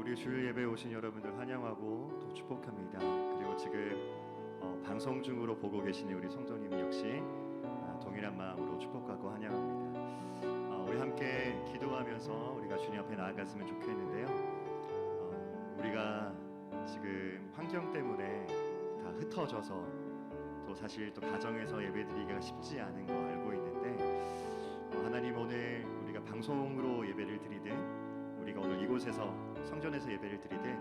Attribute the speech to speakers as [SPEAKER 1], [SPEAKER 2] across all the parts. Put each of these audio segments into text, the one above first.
[SPEAKER 1] 우리 주일 예배에 오신 여러분들 환영하고 또 축복합니다. 그리고 지금 방송 중으로 보고 계시는 우리 성도님 역시 동일한 마음으로 축복하고 환영합니다. 우리 함께 기도하면서 우리가 주님 앞에 나아갔으면 좋겠는데요. 우리가 지금 환경 때문에 다 흩어져서 또 사실 또 가정에서 예배드리기가 쉽지 않은 거 알고 있는데 하나님 오늘 우리가 방송으로 예배를 드리든 우리가 오늘 이곳에서 성전에서 예배를 드리든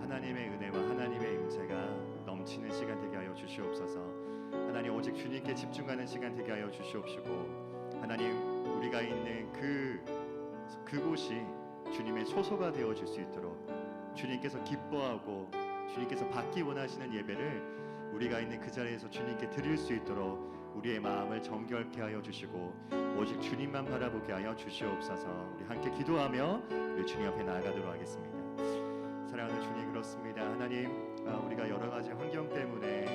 [SPEAKER 1] 하나님의 은혜와 하나님의 임재가 넘치는 시간 되게 하여 주시옵소서. 하나님 오직 주님께 집중하는 시간 되게 하여 주시옵시고 하나님 우리가 있는 그곳이 주님의 초소가 되어줄 수 있도록 주님께서 기뻐하고 주님께서 받기 원하시는 예배를 우리가 있는 그 자리에서 주님께 드릴 수 있도록 우리의 마음을 정결케 하여 주시고 오직 주님만 바라보게 하여 주시옵소서. 우리 함께 기도하며 우리 주님 앞에 나아가도록 하겠습니다. 사랑하는 주님, 그렇습니다. 하나님 우리가 여러 가지 환경 때문에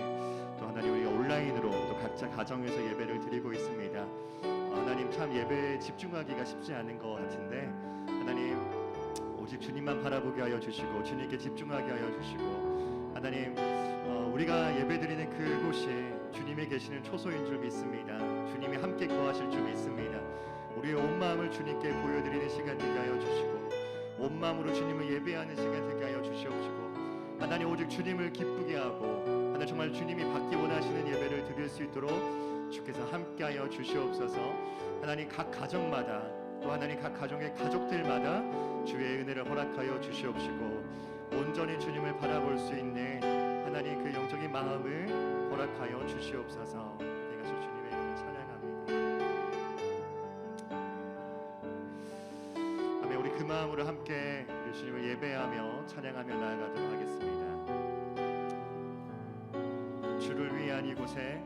[SPEAKER 1] 또 하나님 우리가 온라인으로 또 각자 가정에서 예배를 드리고 있습니다. 하나님 참 예배에 집중하기가 쉽지 않은 것 같은데 하나님 오직 주님만 바라보게 하여 주시고 주님께 집중하게 하여 주시고 하나님 우리가 예배드리는 그곳이 주님이 계시는 초소인 줄 믿습니다. 주님이 함께 거하실 줄 믿습니다. 우리의 온 마음을 주님께 보여드리는 시간 되게 하여 주시고 온 마음으로 주님을 예배하는 시간 되게 하여 주시옵시고 하나님 오직 주님을 기쁘게 하고 하나님 정말 주님이 받기 원하시는 예배를 드릴 수 있도록 주께서 함께 하여 주시옵소서. 하나님 각 가정마다 또 하나님 각 가정의 가족들마다 주의 은혜를 허락하여 주시옵시고 온전히 주님을 바라볼 수 있는 하나님 그 영적인 마음을 허락하여 주시옵소서. 내가 주님의 이름을 찬양합니다. 아멘. 우리 그 마음으로 함께 우리 주님을 예배하며 찬양하며 나아가도록 하겠습니다. 주를 위한 이곳에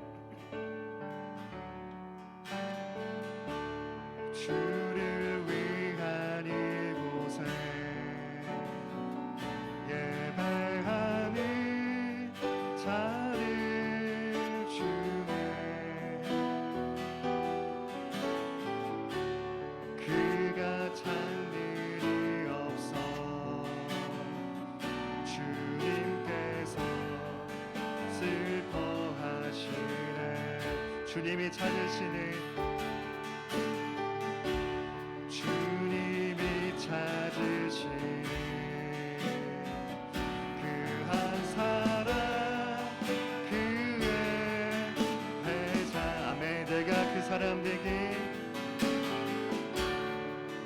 [SPEAKER 1] 주를 위한 이곳에 예배하는 자를 주네 그가 찾는 일 없어 주님께서 슬퍼하시네 주님이 찾으시는 그 한 사람 그의 배자 아멘. 내가 그 사람 되게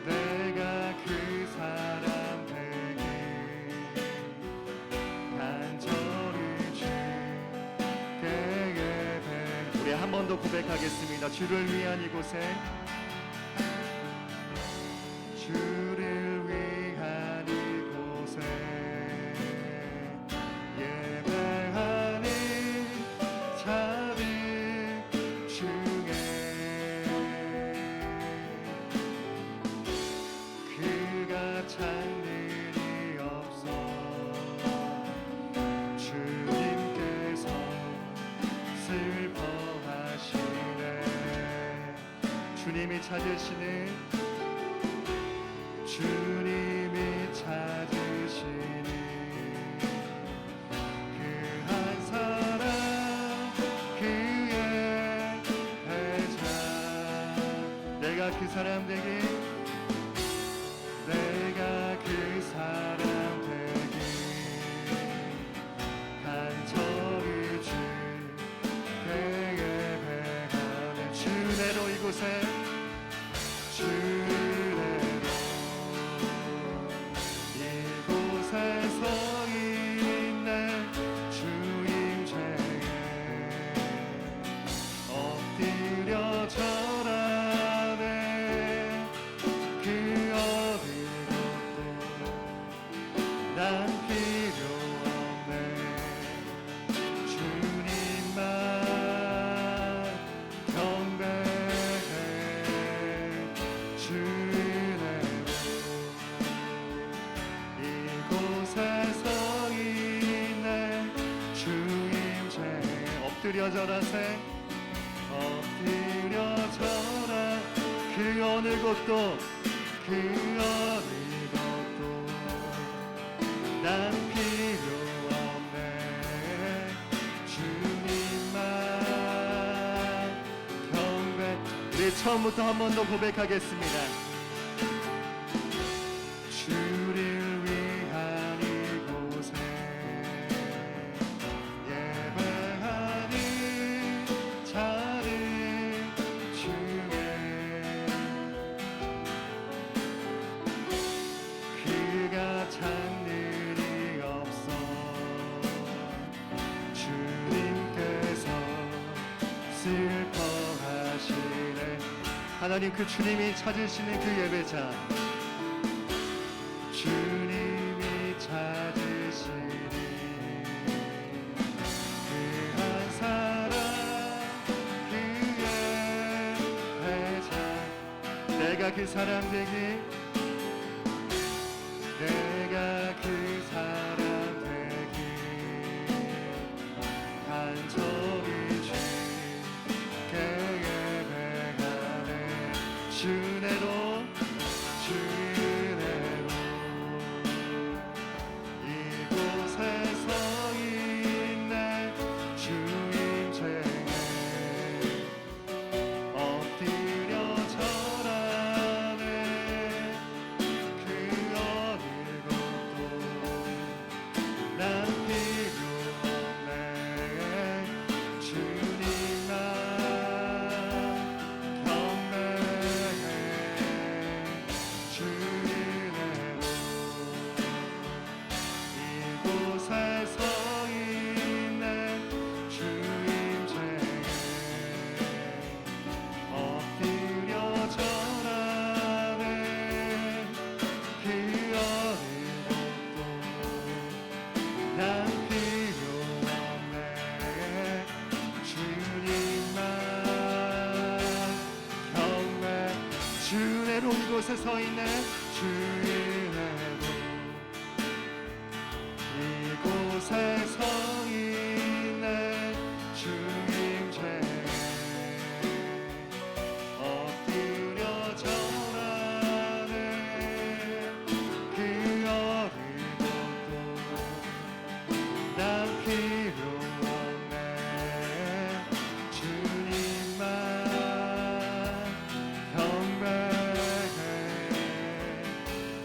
[SPEAKER 1] 내가 그 사람 되게 간절히 주께 예배 우리 한 번 더 고백하겠습니다. 주를 위한 이곳에 주를 위한 이곳에 예배하는 자들 중에 그가 찾는 일이 없어 주님께서 슬퍼하시네 주님이 찾으시는 주님이 찾으시니 그 한 사람 그의 배자 내가 그 사람 되기 내가 그 사람 되기 간절히 주께 예배하는 주내로 이곳에 주내로 이곳에 서 있네 주임제에 엎드려 절하네 그 어느 것도 난 필요 없네 주님만 경배해 주내로 이곳에 서 있네 주임제 엎드려 절하세 엎드려 절하 그 어느 곳도 그 어느 것도 우리 처음부터 한 번 더 고백하겠습니다. 주를 위한 이곳에 예배하는 자는 주의 그가 찾는 일이 없어 주님께서 슬퍼하시네. 하나님, 그 주님이 찾으시는 그 예배자, 주님이 찾으시니 그 한 사람 그의 예배자. 내가 그 사람 되기, 내가 그 사람 되기 간절히 주께 예배하네. 주내로 주내로 이곳에 서 있네. 주님 죄에 엎드려 절하네. 그 어느 것도 난 필요 없네. 주님만 경배해. 주님으로 이곳에 서 있네. 주님 죄에 엎드려 절하네. 그 어느 것도 난 필요 없네. 주님만 경배. 주내로 이곳에 서 있네. 주내로 이곳에 서 있네. 주님 죄에 엎드려 절하네. 그 어느 것도 난 필요 없네. 주님만 경배해.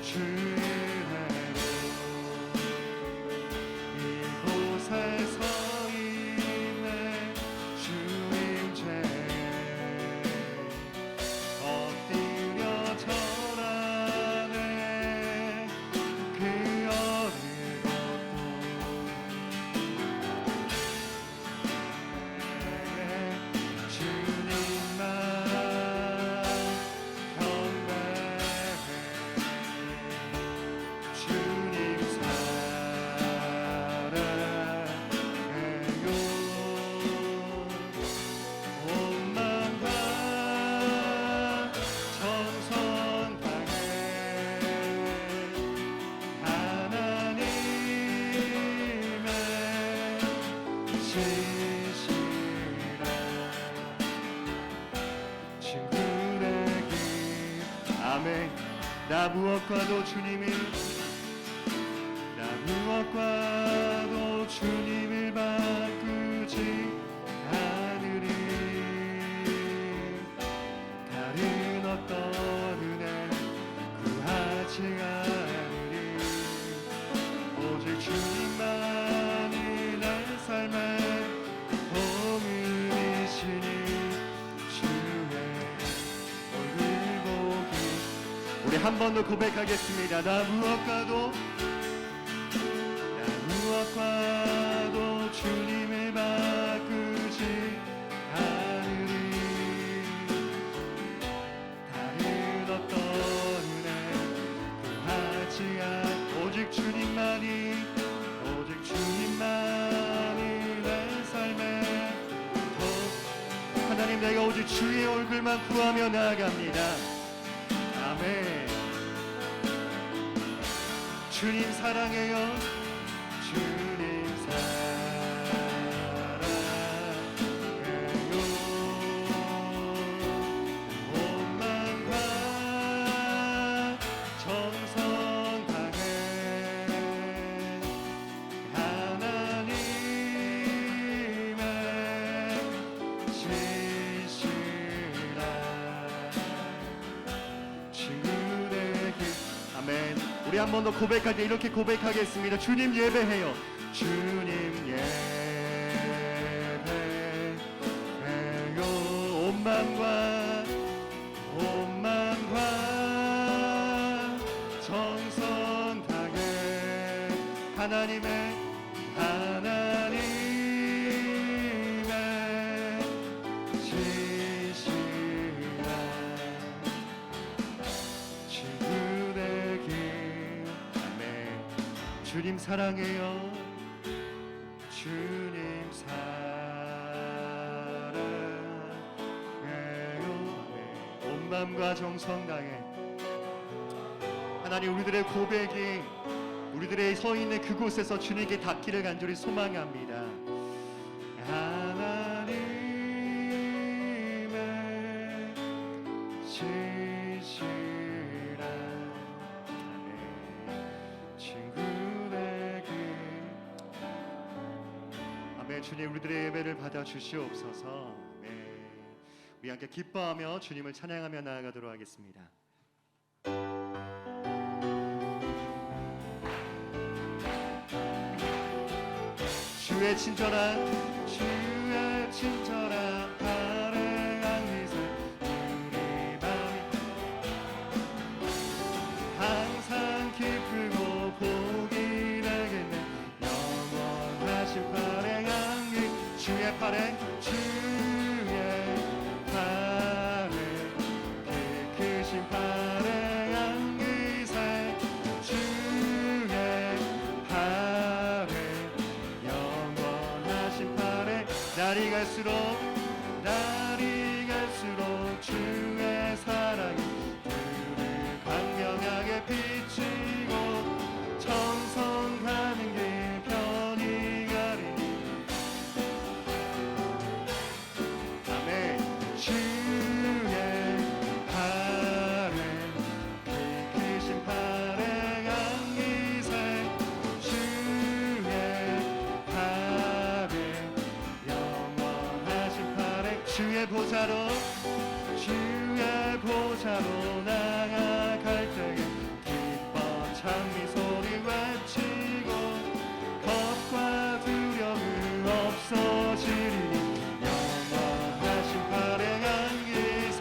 [SPEAKER 1] 주님으로 이곳에 서 있네. 주님 죄에 엎드려 절하네. 그 어느 것도 주님만 경배해. 주님 사랑해요. 온 마음과 정성 다해 하나님의 신실한 친구의 길. 아멘. 나 무엇과도 주님을, 나 무엇과도 주님을 바꾸지 않으리. 다른 어떤 은혜 구하지 않으리. 오직 주님만이 내 삶의 도움이시니 주의 얼굴 보기. 우리 한 번 더 고백하겠습니다. 나 무엇과도 주님을 바꾸지 않으리. 다른 어떤 은혜 구하지 않. 오직 주님만이 내 삶의 도. 하나님, 내가 오직 주의 얼굴만 구하며 나아갑니다. 아멘. 주님 사랑해요. 주님 사랑해요. 온 마음과 정성 다해 하나님의 신실한 우리 한 번 더 고백할 때 이렇게 고백하겠습니다. 주님 예배해요. 주님 예배해요. 온 마음과 정성 다해 하나님의 진실한 친구의 길. 아멘. 주님 사랑해요. 주님 사랑해요. 온 마음과 정성 다해 하나님, 우리들의 고백이 우리들의 서 있는 그곳에서 주님께 닿기를 간절히 소망합니다. 하나님의 진실한 친구의 길. 아멘. 주님, 우리들의 예배를 받아 주시옵소서. 아멘. 우리 함께 기뻐하며 주님을 찬양하며 나아가도록 하겠습니다. 주의 친절한 발행한 미소 우리 마음이 항상 기쁘고 복이 되겠네. 영원하신 발행한 길. 주의 발행 크크신 발행한 기세. 날이 갈수록 주의 사랑이 우리를 광명하게 비치고 정성 가는 길 편히 가리니. 아멘. 주의 발행 크신 발행한 기세. 주의 보좌로 나아갈 때에 기뻐 찬미 소리 외치고 겁과 두려움 없어지리니. 영원하신 발행한 기세.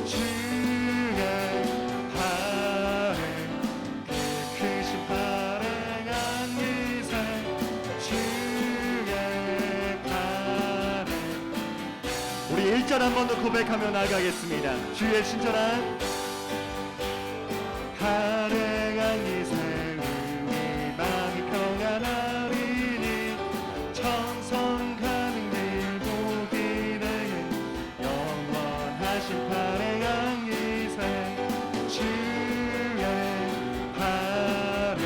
[SPEAKER 1] 주의 발행 크신 발행한 기세. 우리 1절 한 번 더 고백하며 나아가겠습니다. 주의 친절한 발행한 기세 우리 마음이 평안하리니. 정성 가는 길 복이 되게 영원하신 발행한 기세. 주의 발행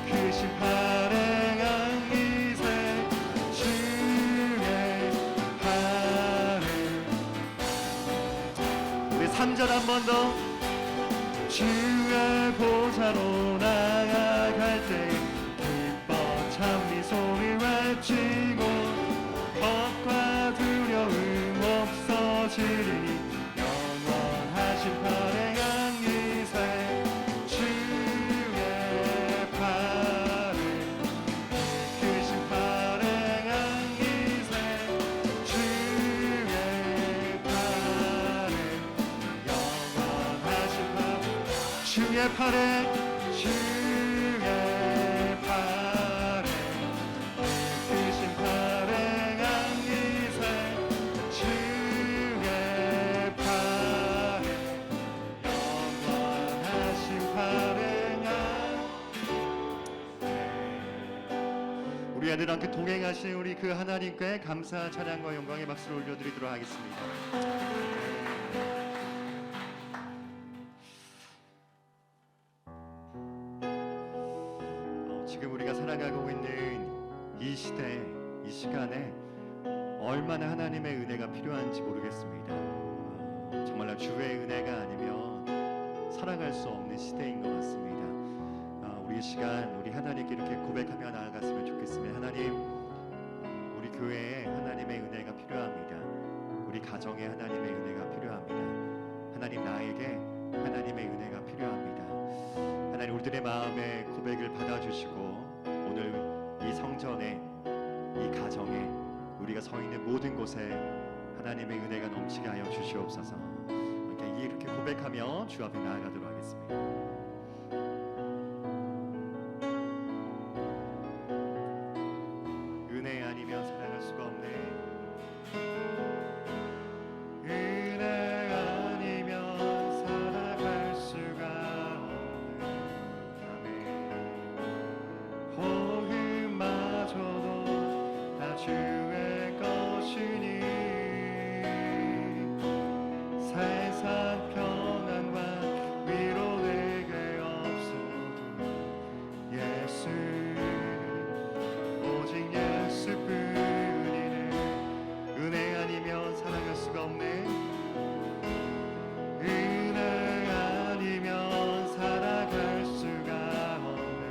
[SPEAKER 1] 크신 발행한 기세. 우리 3절 한 번 더. 주의 보좌로 나아갈 때 기뻐 찬미 소리 외치고 겁과 두려움 없어지리니. 영원하신 발행한 기세. 주의 발행 크신 발행한 기세. 주의 발행 영원하신 발행. 주의 발행 크신 발행한 기세. 주의 발행 영원하신 발행한. 우리 아들 함께 동행하신 우리 그 하나님께 감사 찬양과 영광의 박수를 올려드리도록 하겠습니다. 지금 우리가 살아가고 있는 이 시대, 이 시간에 얼마나 하나님의 은혜가 필요한지 모르겠습니다. 정말로 주의 은혜가 아니면 살아갈 수 없는 시대인 것 같습니다. 우리 이 시간 우리 하나님께 이렇게 고백하며 나아갔으면 좋겠습니다. 하나님, 우리 교회에 하나님의 은혜가 필요합니다. 우리 가정에 하나님의 은혜가 필요합니다. 하나님, 나에게 하나님의 은혜가 필요합니다. 하나님 우리들의 마음의 고백을 받아주시고 오늘 이 성전에 이 가정에 우리가 서 있는 모든 곳에 하나님의 은혜가 넘치게 하여 주시옵소서. 이렇게 고백하며 주 앞에 나아가도록 하겠습니다. 은혜 아니면 살아갈 수가 없네. 은혜 아니면 살아갈 수가 없네. 아멘. 호흡마저도 다 주의 것이니 세상 평안과 위로 내게 없어도 예수 오직 예수뿐이네. 은혜 아니면 살아갈 수가 없네. 은혜 아니면 살아갈 수가 없네.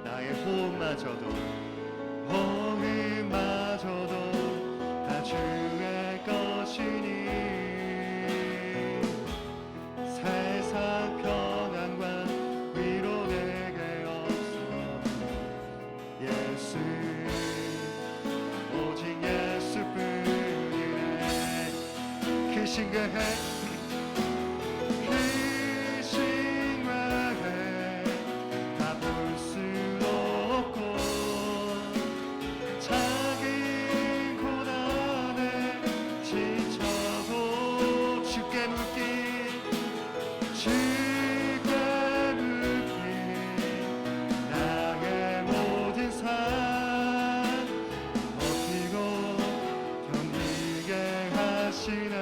[SPEAKER 1] 나의 호흡마저도 다 주의 것이니 세상 평안과 위로 내게 없어 예수 오직 예수뿐이네. 크신 그해 다 볼 수 없고 자기 고난에 지쳐도 주께 묻기 나의 모든 삶 버티고 견디게 하시네.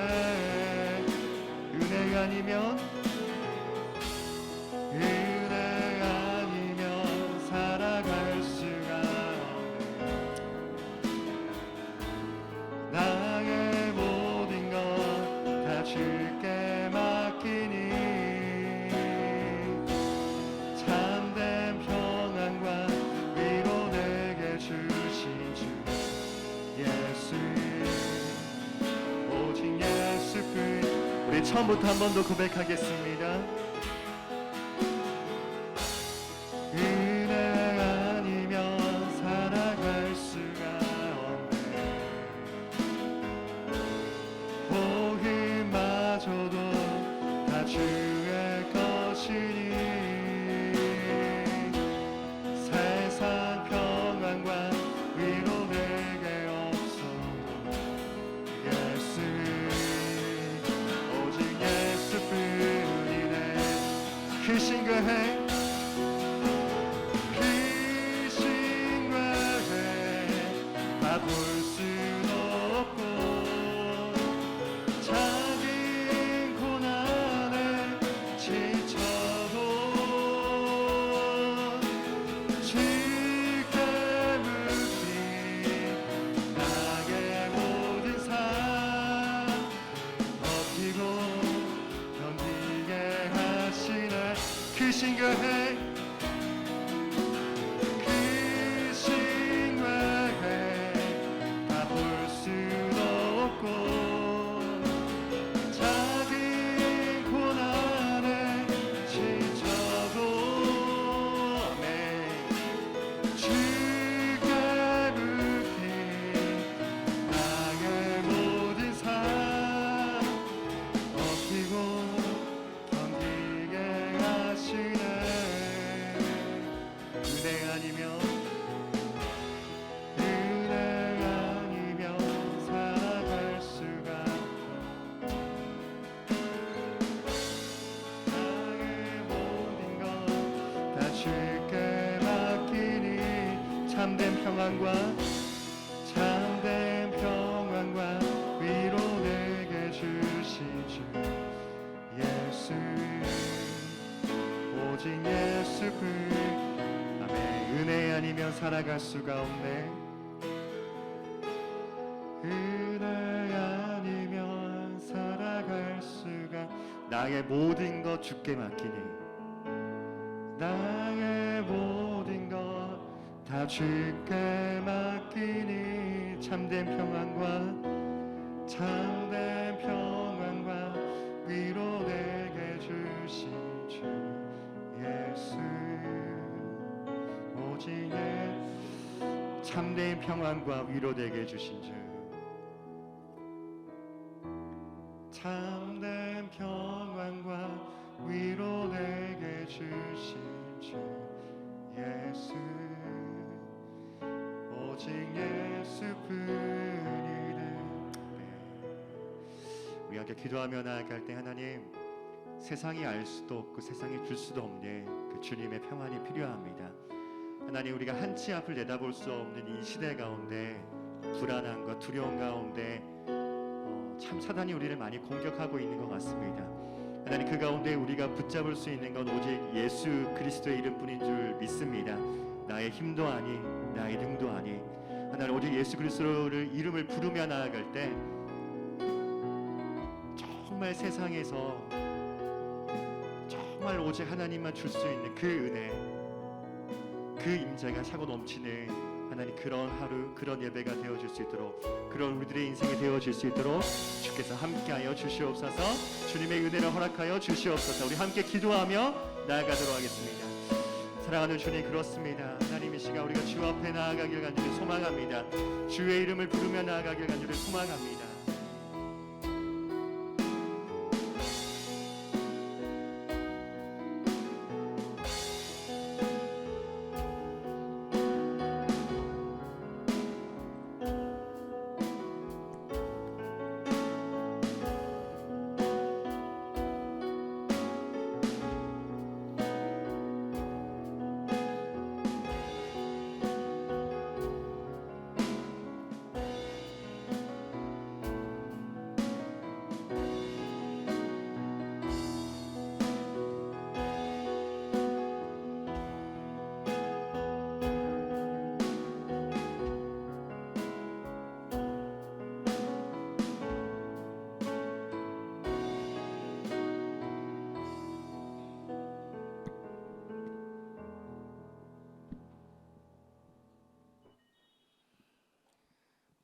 [SPEAKER 1] 은혜 아니면 살아갈 수가 없네. 나의 모든 것 다 주께 맡기니 참된 평안과 위로 내게 주신 주 예수 오직 예수뿐. 우리 처음부터 한 번 더 고백하겠습니다. 은혜 아니면 살아갈 수가 없네. 호흡마저도 다 주의 것이니 세상 평안과 위로 내게 없어도 예수 오직 예수뿐이네. 크신 그해 볼 수도 없고 자기 고난에 지쳐도 주께 묻기 나의 모든 삶 버티고 견디게 하시네. 크신 그해 자기 고난에 지쳐도 주께 묻기 나의 모든 삶 버티고 견디게 하시네. 은혜 아니면 참된 평안과 위로 내게 주신 주 예수 오직 예수뿐. 아멘. 은혜 아니면 살아갈 수가 없네. 은혜 아니면 살아갈 수가. 나의 모든 것 주께 맡기니 나의 모든 것 다 주께 맡기니 참된 평안과 위로 내게 주신 주 예수 오직에 참된 평안과 위로되게 주신 주, 참된 평안과 위로되게 주신 주 예수, 오직 예수뿐이네. 우리 함께 기도하며 나아갈 때 하나님, 세상이 알 수도 없고 세상이 줄 수도 없는 그 주님의 평안이 필요합니다. 하나님, 우리가 한치 앞을 내다볼 수 없는 이 시대 가운데, 불안함과 두려움 가운데 참 사단이 우리를 많이 공격하고 있는 것 같습니다. 하나님, 그 가운데 우리가 붙잡을 수 있는 건 오직 예수 그리스도의 이름뿐인 줄 믿습니다. 나의 힘도 아니 나의 능도 아니, 하나님 오직 예수 그리스도를 이름을 부르며 나아갈 때 정말 세상에서 정말 오직 하나님만 줄 수 있는 그 은혜, 그 임재가 차고 넘치는 하나님, 그런 하루, 그런 예배가 되어질 수 있도록, 그런 우리들의 인생이 되어질 수 있도록 주께서 함께하여 주시옵소서. 주님의 은혜를 허락하여 주시옵소서. 우리 함께 기도하며 나아가도록 하겠습니다. 사랑하는 주님, 그렇습니다. 하나님, 이 시간 우리가 주 앞에 나아가길 간절히 소망합니다. 주의 이름을 부르며 나아가길 간절히 소망합니다.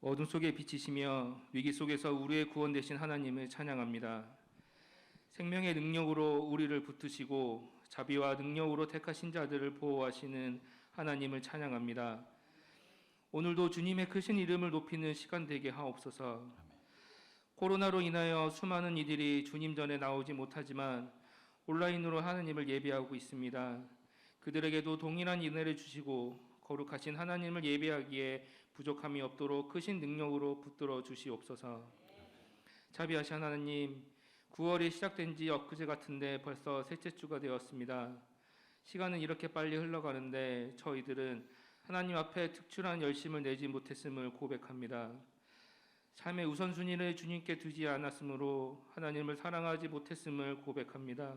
[SPEAKER 2] 어둠 속에 비치시며 위기 속에서 우리의 구원 되신 하나님을 찬양합니다. 생명의 능력으로 우리를 붙드시고 자비와 능력으로 택하신 자들을 보호하시는 하나님을 찬양합니다. 오늘도 주님의 크신 이름을 높이는 시간 되게 하옵소서. 코로나로 인하여 수많은 이들이 주님 전에 나오지 못하지만 온라인으로 하나님을 예배하고 있습니다. 그들에게도 동일한 은혜를 주시고 거룩하신 하나님을 예배하기에 부족함이 없도록 크신 능력으로 붙들어 주시옵소서. 자비하신 하나님, 9월이 시작된 지 엊그제 같은데 벌써 셋째 주가 되었습니다. 시간은 이렇게 빨리 흘러가는데 저희들은 하나님 앞에 특출한 열심을 내지 못했음을 고백합니다. 삶의 우선순위를 주님께 두지 않았으므로 하나님을 사랑하지 못했음을 고백합니다.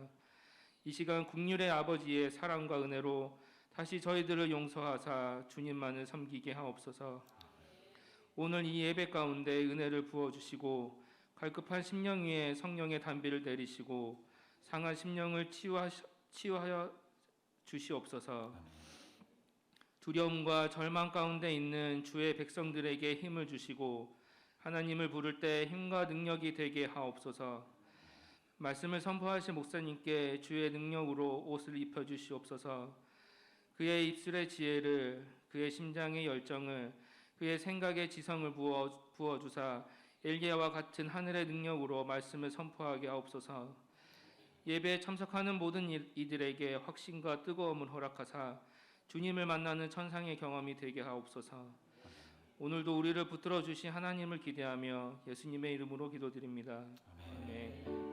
[SPEAKER 2] 이 시간 긍휼의 아버지의 사랑과 은혜로 다시 저희들을 용서하사 주님만을 섬기게 하옵소서. 오늘 이 예배 가운데 은혜를 부어주시고 갈급한 심령 위에 성령의 단비를 내리시고 상한 심령을 치유하여 주시옵소서. 두려움과 절망 가운데 있는 주의 백성들에게 힘을 주시고 하나님을 부를 때 힘과 능력이 되게 하옵소서. 말씀을 선포하신 목사님께 주의 능력으로 옷을 입혀주시옵소서. 그의 입술의 지혜를, 그의 심장의 열정을, 그의 생각의 지성을 부어주사 엘리야와 같은 하늘의 능력으로 말씀을 선포하게 하옵소서. 예배에 참석하는 모든 이들에게 확신과 뜨거움을 허락하사 주님을 만나는 천상의 경험이 되게 하옵소서. 오늘도 우리를 붙들어 주신 하나님을 기대하며 예수님의 이름으로 기도드립니다. 아멘.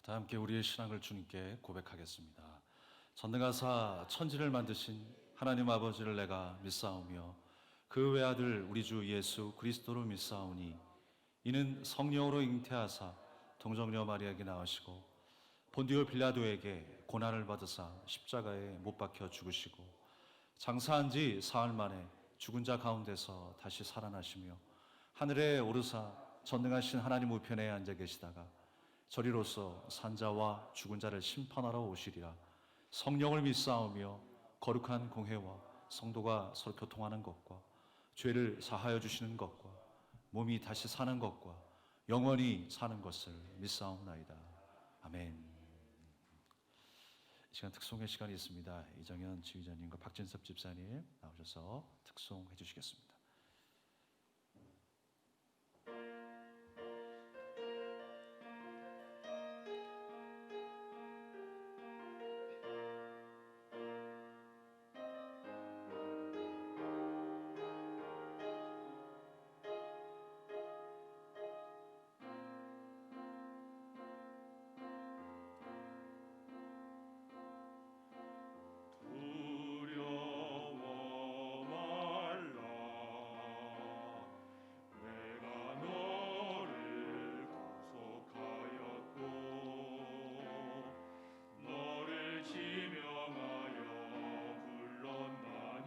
[SPEAKER 3] 다 함께 우리의 신앙을 주님께 고백하겠습니다. 전능하사 천지를 만드신 하나님 아버지를 내가 믿사오며 그 외아들 우리 주 예수 그리스도를 믿사오니 이는 성령으로 잉태하사 동정녀 마리아에게 나으시고 본디오 빌라도에게 고난을 받으사 십자가에 못 박혀 죽으시고 장사한 지 사흘 만에 죽은 자 가운데서 다시 살아나시며 하늘에 오르사 전능하신 하나님 우편에 앉아 계시다가 저리로서 산자와 죽은 자를 심판하러 오시리라. 성령을 믿사오며 거룩한 공회와 성도가 서로 교통하는 것과 죄를 사하여 주시는 것과 몸이 다시 사는 것과 영원히 사는 것을 믿사옵나이다. 아멘. 이 시간 특송의 시간이 있습니다. 이정현 지휘자님과 박진섭 집사님 나오셔서 특송해 주시겠습니다.
[SPEAKER 4] 두려워 말라 내가 너를 구속하였고 너를 지명하여 불렀나니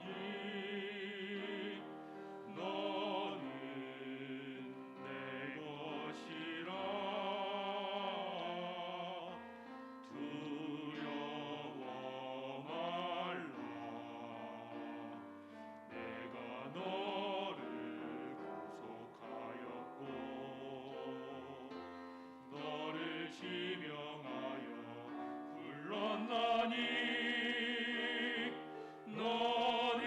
[SPEAKER 4] 너는 내 것이라 두려워 말라 내가 너를 구속하였고 너를 지명하여 불렀나니 너는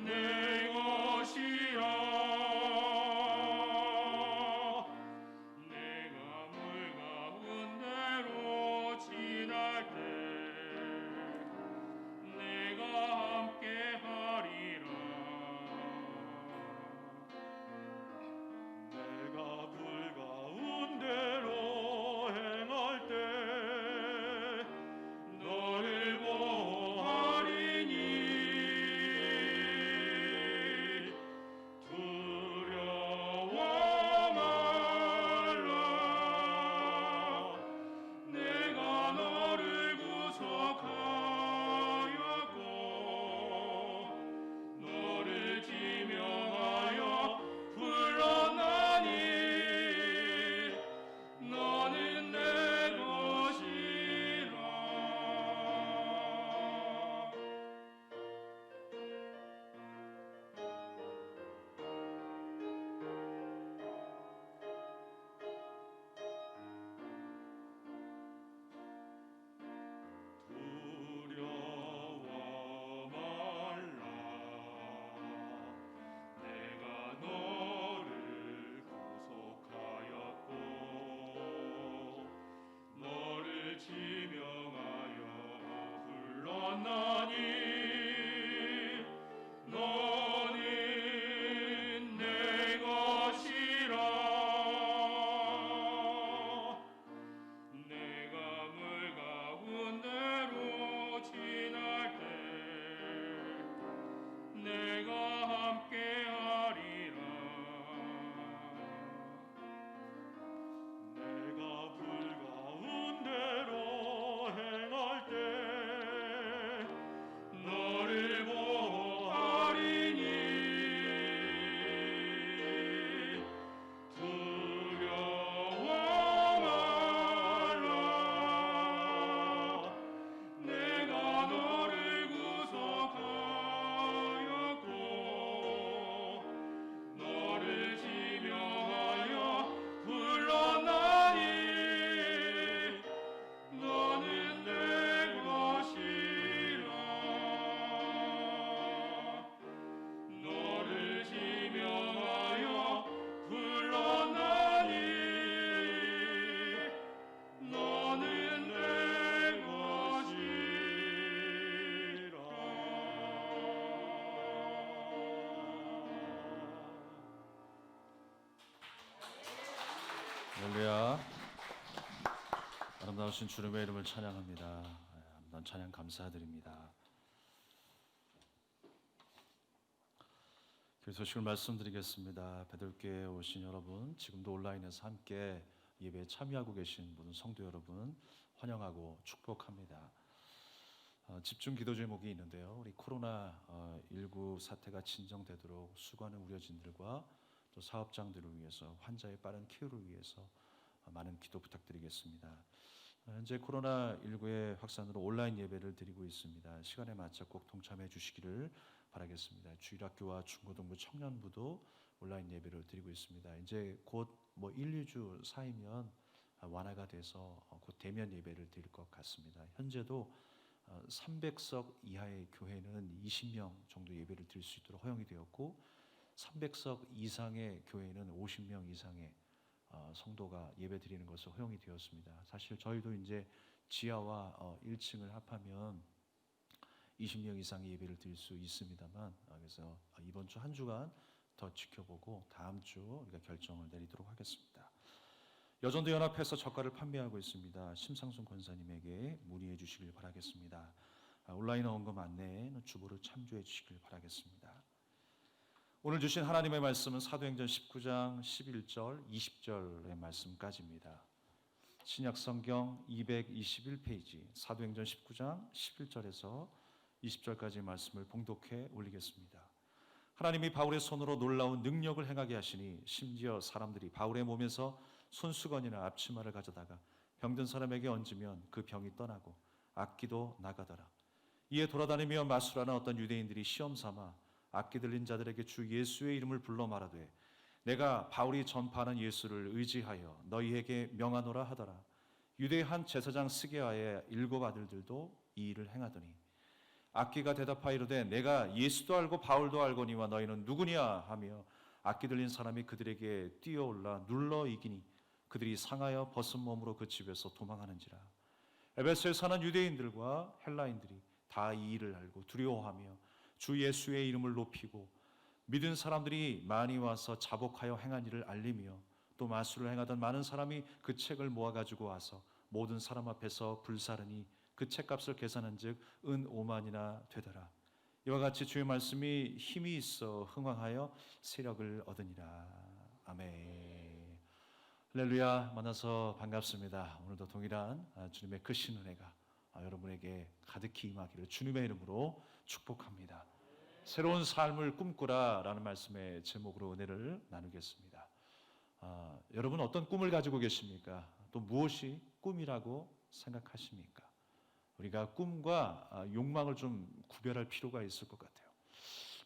[SPEAKER 4] 내 것이라 내가 물 가운데로 지날 때 내가 함께 하리라 내가 불 가운데로 행할 때 너를 보호하리니 두려워 말라 내가 너를 구속하였고 너를 지명하여 불렀나니 너는 내 것이라 두려워 말라 내가 너를 구속하였고 너를 지명하여 불렀나니 너는 내 것이라 내가 물 가운데로 지날 때 내가 함께 하리라 내가 불 가운데로 행할 때 너를 보호하리니 두려워 말라 내가 너를 구속하였고 너를 지명하여 불렀나니 너는 내 것이라 너를 지명하여 불렀나니 너는 내 것이라
[SPEAKER 3] 할렐루야. 아름다우신 주님의 이름을 찬양합니다. 아름다운 찬양 감사드립니다. 교회 소식을 말씀드리겠습니다. 베들교회에 오신 여러분, 지금도 온라인에서 함께 예배에 참여하고 계신 모든 성도 여러분 환영하고 축복합니다. 집중 기도 제목이 있는데요. 우리 코로나19 사태가 진정되도록 수고하는 우려진들과 또 사업장들을 위해서 환자의 빠른 케어를 위해서 많은 기도 부탁드리겠습니다. 현재 코로나19의 확산으로 온라인 예배를 드리고 있습니다. 시간에 맞춰 꼭 동참해 주시기를 바라겠습니다. 주일학교와 중고등부 청년부도 온라인 예배를 드리고 있습니다. 이제 곧 1, 2주 사이면 완화가 돼서 곧 대면 예배를 드릴 것 같습니다. 현재도 300석 이하의 교회는 20명 정도 예배를 드릴 수 있도록 허용이 되었고 300석 이상의 교회는 50명 이상의 성도가 예배 드리는 것을 허용이 되었습니다. 사실 저희도 이제 지하와 1층을 합하면 20명 이상의 예배를 드릴 수 있습니다만 그래서 이번 주 한 주간 더 지켜보고 다음 주 우리가 결정을 내리도록 하겠습니다. 여전도 연합회에서 젓갈을 판매하고 있습니다. 심상순 권사님에게 문의해 주시길 바라겠습니다. 온라인 헌금 안내에는 주보를 참조해 주시길 바라겠습니다. 오늘 주신 하나님의 말씀은 사도행전 19장 11절 20절의 말씀까지입니다. 신약 성경 221페이지 사도행전 19장 11절에서 20절까지 말씀을 봉독해 올리겠습니다. 하나님이 바울의 손으로 놀라운 능력을 행하게 하시니 심지어 사람들이 바울의 몸에서 손수건이나 앞치마를 가져다가 병든 사람에게 얹으면 그 병이 떠나고 악기도 나가더라. 이에 돌아다니며 마술하는 어떤 유대인들이 시험 삼아 악기 들린 자들에게 주 예수의 이름을 불러 말하되 내가 바울이 전파하는 예수를 의지하여 너희에게 명하노라 하더라. 유대의 한 제사장 스게아의 7 아들들도 이 일을 행하더니 악기가 대답하여 이르되 내가 예수도 알고 바울도 알거니와 너희는 누구냐 하며 악기 들린 사람이 그들에게 뛰어올라 눌러 이기니 그들이 상하여 벗은 몸으로 그 집에서 도망하는지라. 에베소에 사는 유대인들과 헬라인들이 다 이 일을 알고 두려워하며 주 예수의 이름을 높이고 믿은 사람들이 많이 와서 자복하여 행한 일을 알리며 또 마술을 행하던 많은 사람이 그 책을 모아가지고 와서 모든 사람 앞에서 불사르니 그 책값을 계산한즉 은 5만이나 되더라. 이와 같이 주의 말씀이 힘이 있어 흥왕하여 세력을 얻으니라. 아멘. 할렐루야. 만나서 반갑습니다. 오늘도 동일한 주님의 크신 은혜가 여러분에게 가득히 임하기를 주님의 이름으로 축복합니다. 새로운 삶을 꿈꾸라라는 말씀의 제목으로 은혜를 나누겠습니다. 여러분 어떤 꿈을 가지고 계십니까? 또 무엇이 꿈이라고 생각하십니까? 우리가 꿈과 욕망을 좀 구별할 필요가 있을 것 같아요.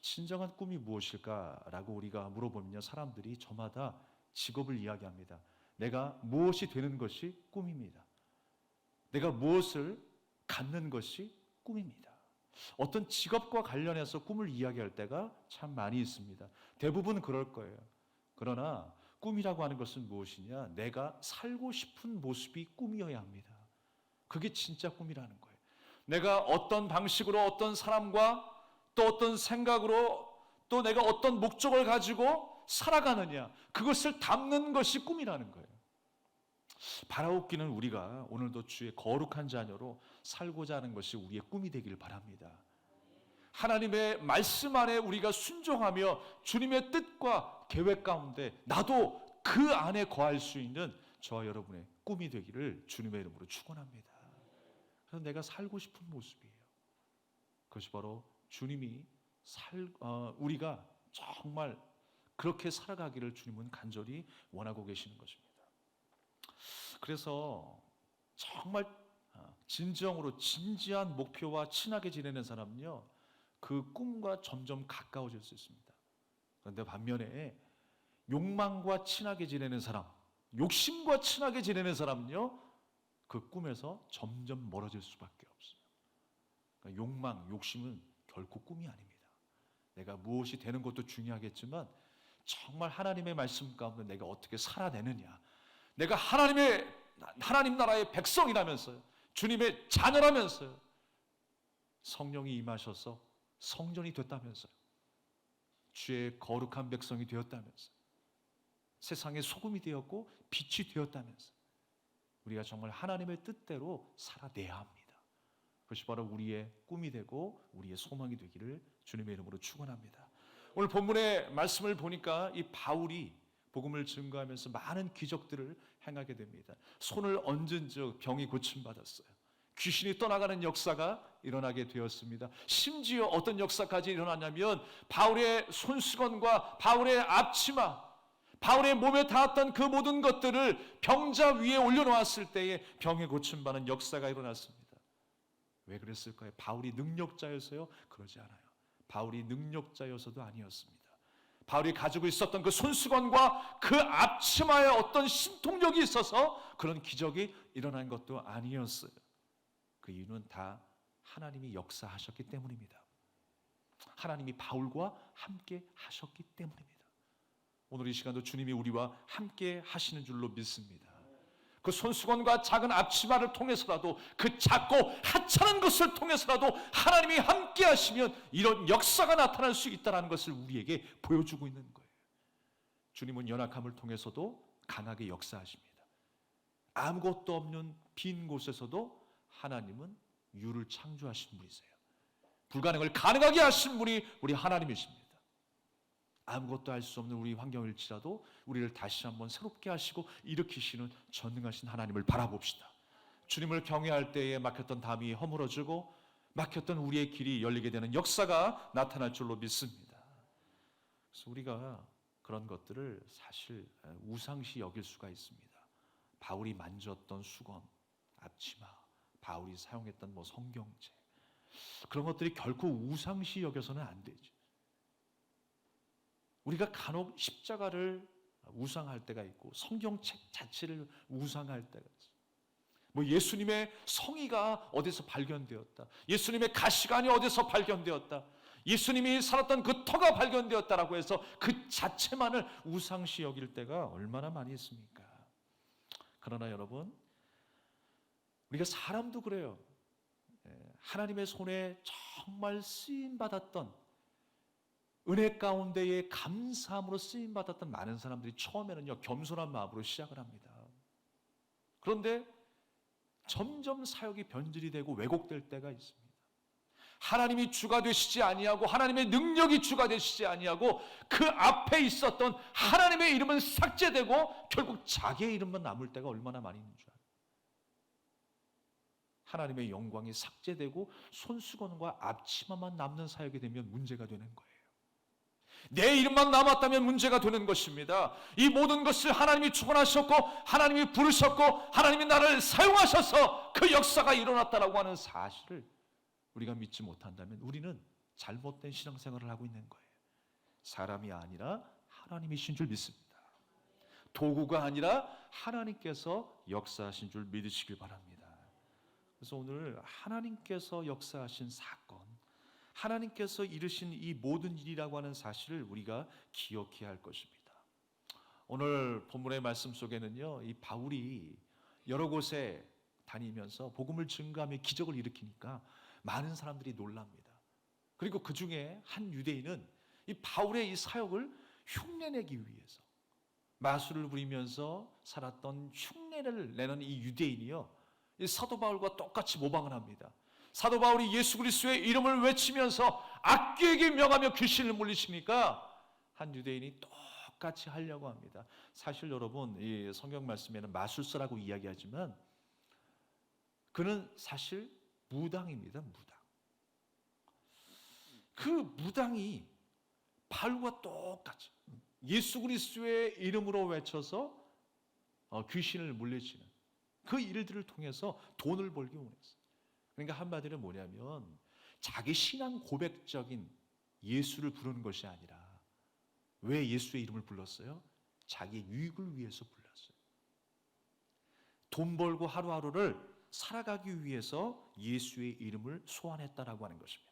[SPEAKER 3] 진정한 꿈이 무엇일까라고 우리가 물어보면 사람들이 저마다 직업을 이야기합니다. 내가 무엇이 되는 것이 꿈입니다. 내가 무엇을 갖는 것이 꿈입니다. 어떤 직업과 관련해서 꿈을 이야기할 때가 참 많이 있습니다. 대부분 그럴 거예요. 그러나 꿈이라고 하는 것은 무엇이냐? 내가 살고 싶은 모습이 꿈이어야 합니다. 그게 진짜 꿈이라는 거예요. 내가 어떤 방식으로 어떤 사람과 또 어떤 생각으로 또 내가 어떤 목적을 가지고 살아가느냐, 그것을 담는 것이 꿈이라는 거예요. 바라옵기는 우리가 오늘도 주의 거룩한 자녀로 살고자 하는 것이 우리의 꿈이 되길 바랍니다. 하나님의 말씀 안에 우리가 순종하며 주님의 뜻과 계획 가운데 나도 그 안에 거할 수 있는 저와 여러분의 꿈이 되기를 주님의 이름으로 축원합니다. 그래서 내가 살고 싶은 모습이에요. 그것이 바로 주님이 우리가 정말 그렇게 살아가기를 주님은 간절히 원하고 계시는 것입니다. 그래서 정말 진정으로 진지한 목표와 친하게 지내는 사람은요, 그 꿈과 점점 가까워질 수 있습니다. 그런데 반면에 욕망과 친하게 지내는 사람, 욕심과 친하게 지내는 사람은요, 그 꿈에서 점점 멀어질 수밖에 없어요. 그러니까 욕망, 욕심은 결코 꿈이 아닙니다. 내가 무엇이 되는 것도 중요하겠지만 정말 하나님의 말씀 가운데 내가 어떻게 살아내느냐, 내가 하나님 나라의 백성이라면서요, 주님의 자녀라면서요, 성령이 임하셔서 성전이 됐다면서요, 주의 거룩한 백성이 되었다면서요, 세상의 소금이 되었고 빛이 되었다면서요, 우리가 정말 하나님의 뜻대로 살아내야 합니다. 그것이 바로 우리의 꿈이 되고 우리의 소망이 되기를 주님의 이름으로 축원합니다. 오늘 본문의 말씀을 보니까 이 바울이 복음을 증거하면서 많은 기적들을 행하게 됩니다. 손을 얹은 즉 병이 고침받았어요. 귀신이 떠나가는 역사가 일어나게 되었습니다. 심지어 어떤 역사까지 일어났냐면 바울의 손수건과 바울의 앞치마, 바울의 몸에 닿았던 그 모든 것들을 병자 위에 올려놓았을 때에 병에 고침받는 역사가 일어났습니다. 왜 그랬을까요? 바울이 능력자여서요? 그러지 않아요. 바울이 능력자여서도 아니었습니다. 바울이 가지고 있었던 그 손수건과 그 앞치마에 어떤 신통력이 있어서 그런 기적이 일어난 것도 아니었어요. 그 이유는 다 하나님이 역사하셨기 때문입니다. 하나님이 바울과 함께 하셨기 때문입니다. 오늘 이 시간도 주님이 우리와 함께 하시는 줄로 믿습니다. 그 손수건과 작은 앞치마를 통해서라도, 그 작고 하찮은 것을 통해서라도 하나님이 함께 하시면 이런 역사가 나타날 수 있다는 것을 우리에게 보여주고 있는 거예요. 주님은 연약함을 통해서도 강하게 역사하십니다. 아무것도 없는 빈 곳에서도 하나님은 유를 창조하신 분이세요. 불가능을 가능하게 하신 분이 우리 하나님이십니다. 아무것도 할 수 없는 우리 환경일지라도 우리를 다시 한번 새롭게 하시고 일으키시는 전능하신 하나님을 바라봅시다. 주님을 경외할 때에 막혔던 담이 허물어지고 막혔던 우리의 길이 열리게 되는 역사가 나타날 줄로 믿습니다. 그래서 우리가 그런 것들을 사실 우상시 여길 수가 있습니다. 바울이 만졌던 수건, 앞치마, 바울이 사용했던 성경책, 그런 것들이 결코 우상시 여겨서는 안 되죠. 우리가 간혹 십자가를 우상할 때가 있고 성경책 자체를 우상할 때가 있어요. 예수님의 성의가 어디서 발견되었다, 예수님의 가시관이 어디서 발견되었다, 예수님이 살았던 그 터가 발견되었다라고 해서 그 자체만을 우상시 여길 때가 얼마나 많이 있습니까? 그러나 여러분, 우리가 사람도 그래요. 하나님의 손에 정말 쓰임받았던, 은혜 가운데에 감사함으로 쓰임받았던 많은 사람들이 처음에는요, 겸손한 마음으로 시작을 합니다. 그런데 점점 사역이 변질이 되고 왜곡될 때가 있습니다. 하나님이 주가 되시지 아니하고 하나님의 능력이 주가 되시지 아니하고 그 앞에 있었던 하나님의 이름은 삭제되고 결국 자기의 이름만 남을 때가 얼마나 많이 있는 줄 알아요. 하나님의 영광이 삭제되고 손수건과 앞치마만 남는 사역이 되면 문제가 되는 거예요. 내 이름만 남았다면 문제가 되는 것입니다. 이 모든 것을 하나님이 주관하셨고 하나님이 부르셨고 하나님이 나를 사용하셔서 그 역사가 일어났다라고 하는 사실을 우리가 믿지 못한다면 우리는 잘못된 신앙생활을 하고 있는 거예요. 사람이 아니라 하나님이신 줄 믿습니다. 도구가 아니라 하나님께서 역사하신 줄 믿으시길 바랍니다. 그래서 오늘 하나님께서 역사하신 사건, 하나님께서 이루신 이 모든 일이라고 하는 사실을 우리가 기억해야 할 것입니다. 오늘 본문의 말씀 속에는요, 이 바울이 여러 곳에 다니면서 복음을 증거하며 기적을 일으키니까 많은 사람들이 놀랍니다. 그리고 그 중에 한 유대인은 이 바울의 이 사역을 흉내내기 위해서 마술을 부리면서 살았던 흉내를 내는 이 유대인이요, 이 사도 바울과 똑같이 모방을 합니다. 사도 바울이 예수 그리스도의 이름을 외치면서 악귀에게 명하며 귀신을 물리치니까 한 유대인이 똑같이 하려고 합니다. 사실 여러분, 이 성경 말씀에는 마술사라고 이야기하지만 그는 사실 무당입니다. 무당. 그 무당이 바울과 똑같이 예수 그리스도의 이름으로 외쳐서 귀신을 물리치는 그 일들을 통해서 돈을 벌기 원했어요. 그러니까 한마디로 뭐냐면 자기 신앙 고백적인 예수를 부르는 것이 아니라 왜 예수의 이름을 불렀어요? 자기 유익을 위해서 불렀어요. 돈 벌고 하루하루를 살아가기 위해서 예수의 이름을 소환했다라고 하는 것입니다.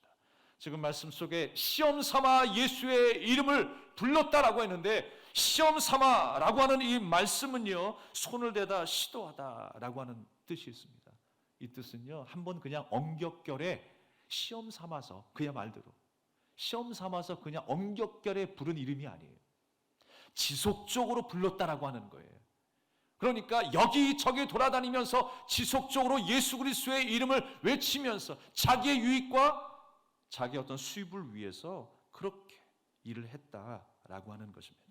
[SPEAKER 3] 지금 말씀 속에 시험 삼아 예수의 이름을 불렀다라고 했는데 시험 삼아라고 하는 이 말씀은요, 손을 대다 시도하다라고 하는 뜻이 있습니다. 이 뜻은요, 한번 그냥 엉겹결에 시험 삼아서 그야 말대로 시험 삼아서 그냥 엉겹결에 부른 이름이 아니에요. 지속적으로 불렀다라고 하는 거예요. 그러니까 여기저기 돌아다니면서 지속적으로 예수 그리스도의 이름을 외치면서 자기의 유익과 자기의 어떤 수입을 위해서 그렇게 일을 했다라고 하는 것입니다.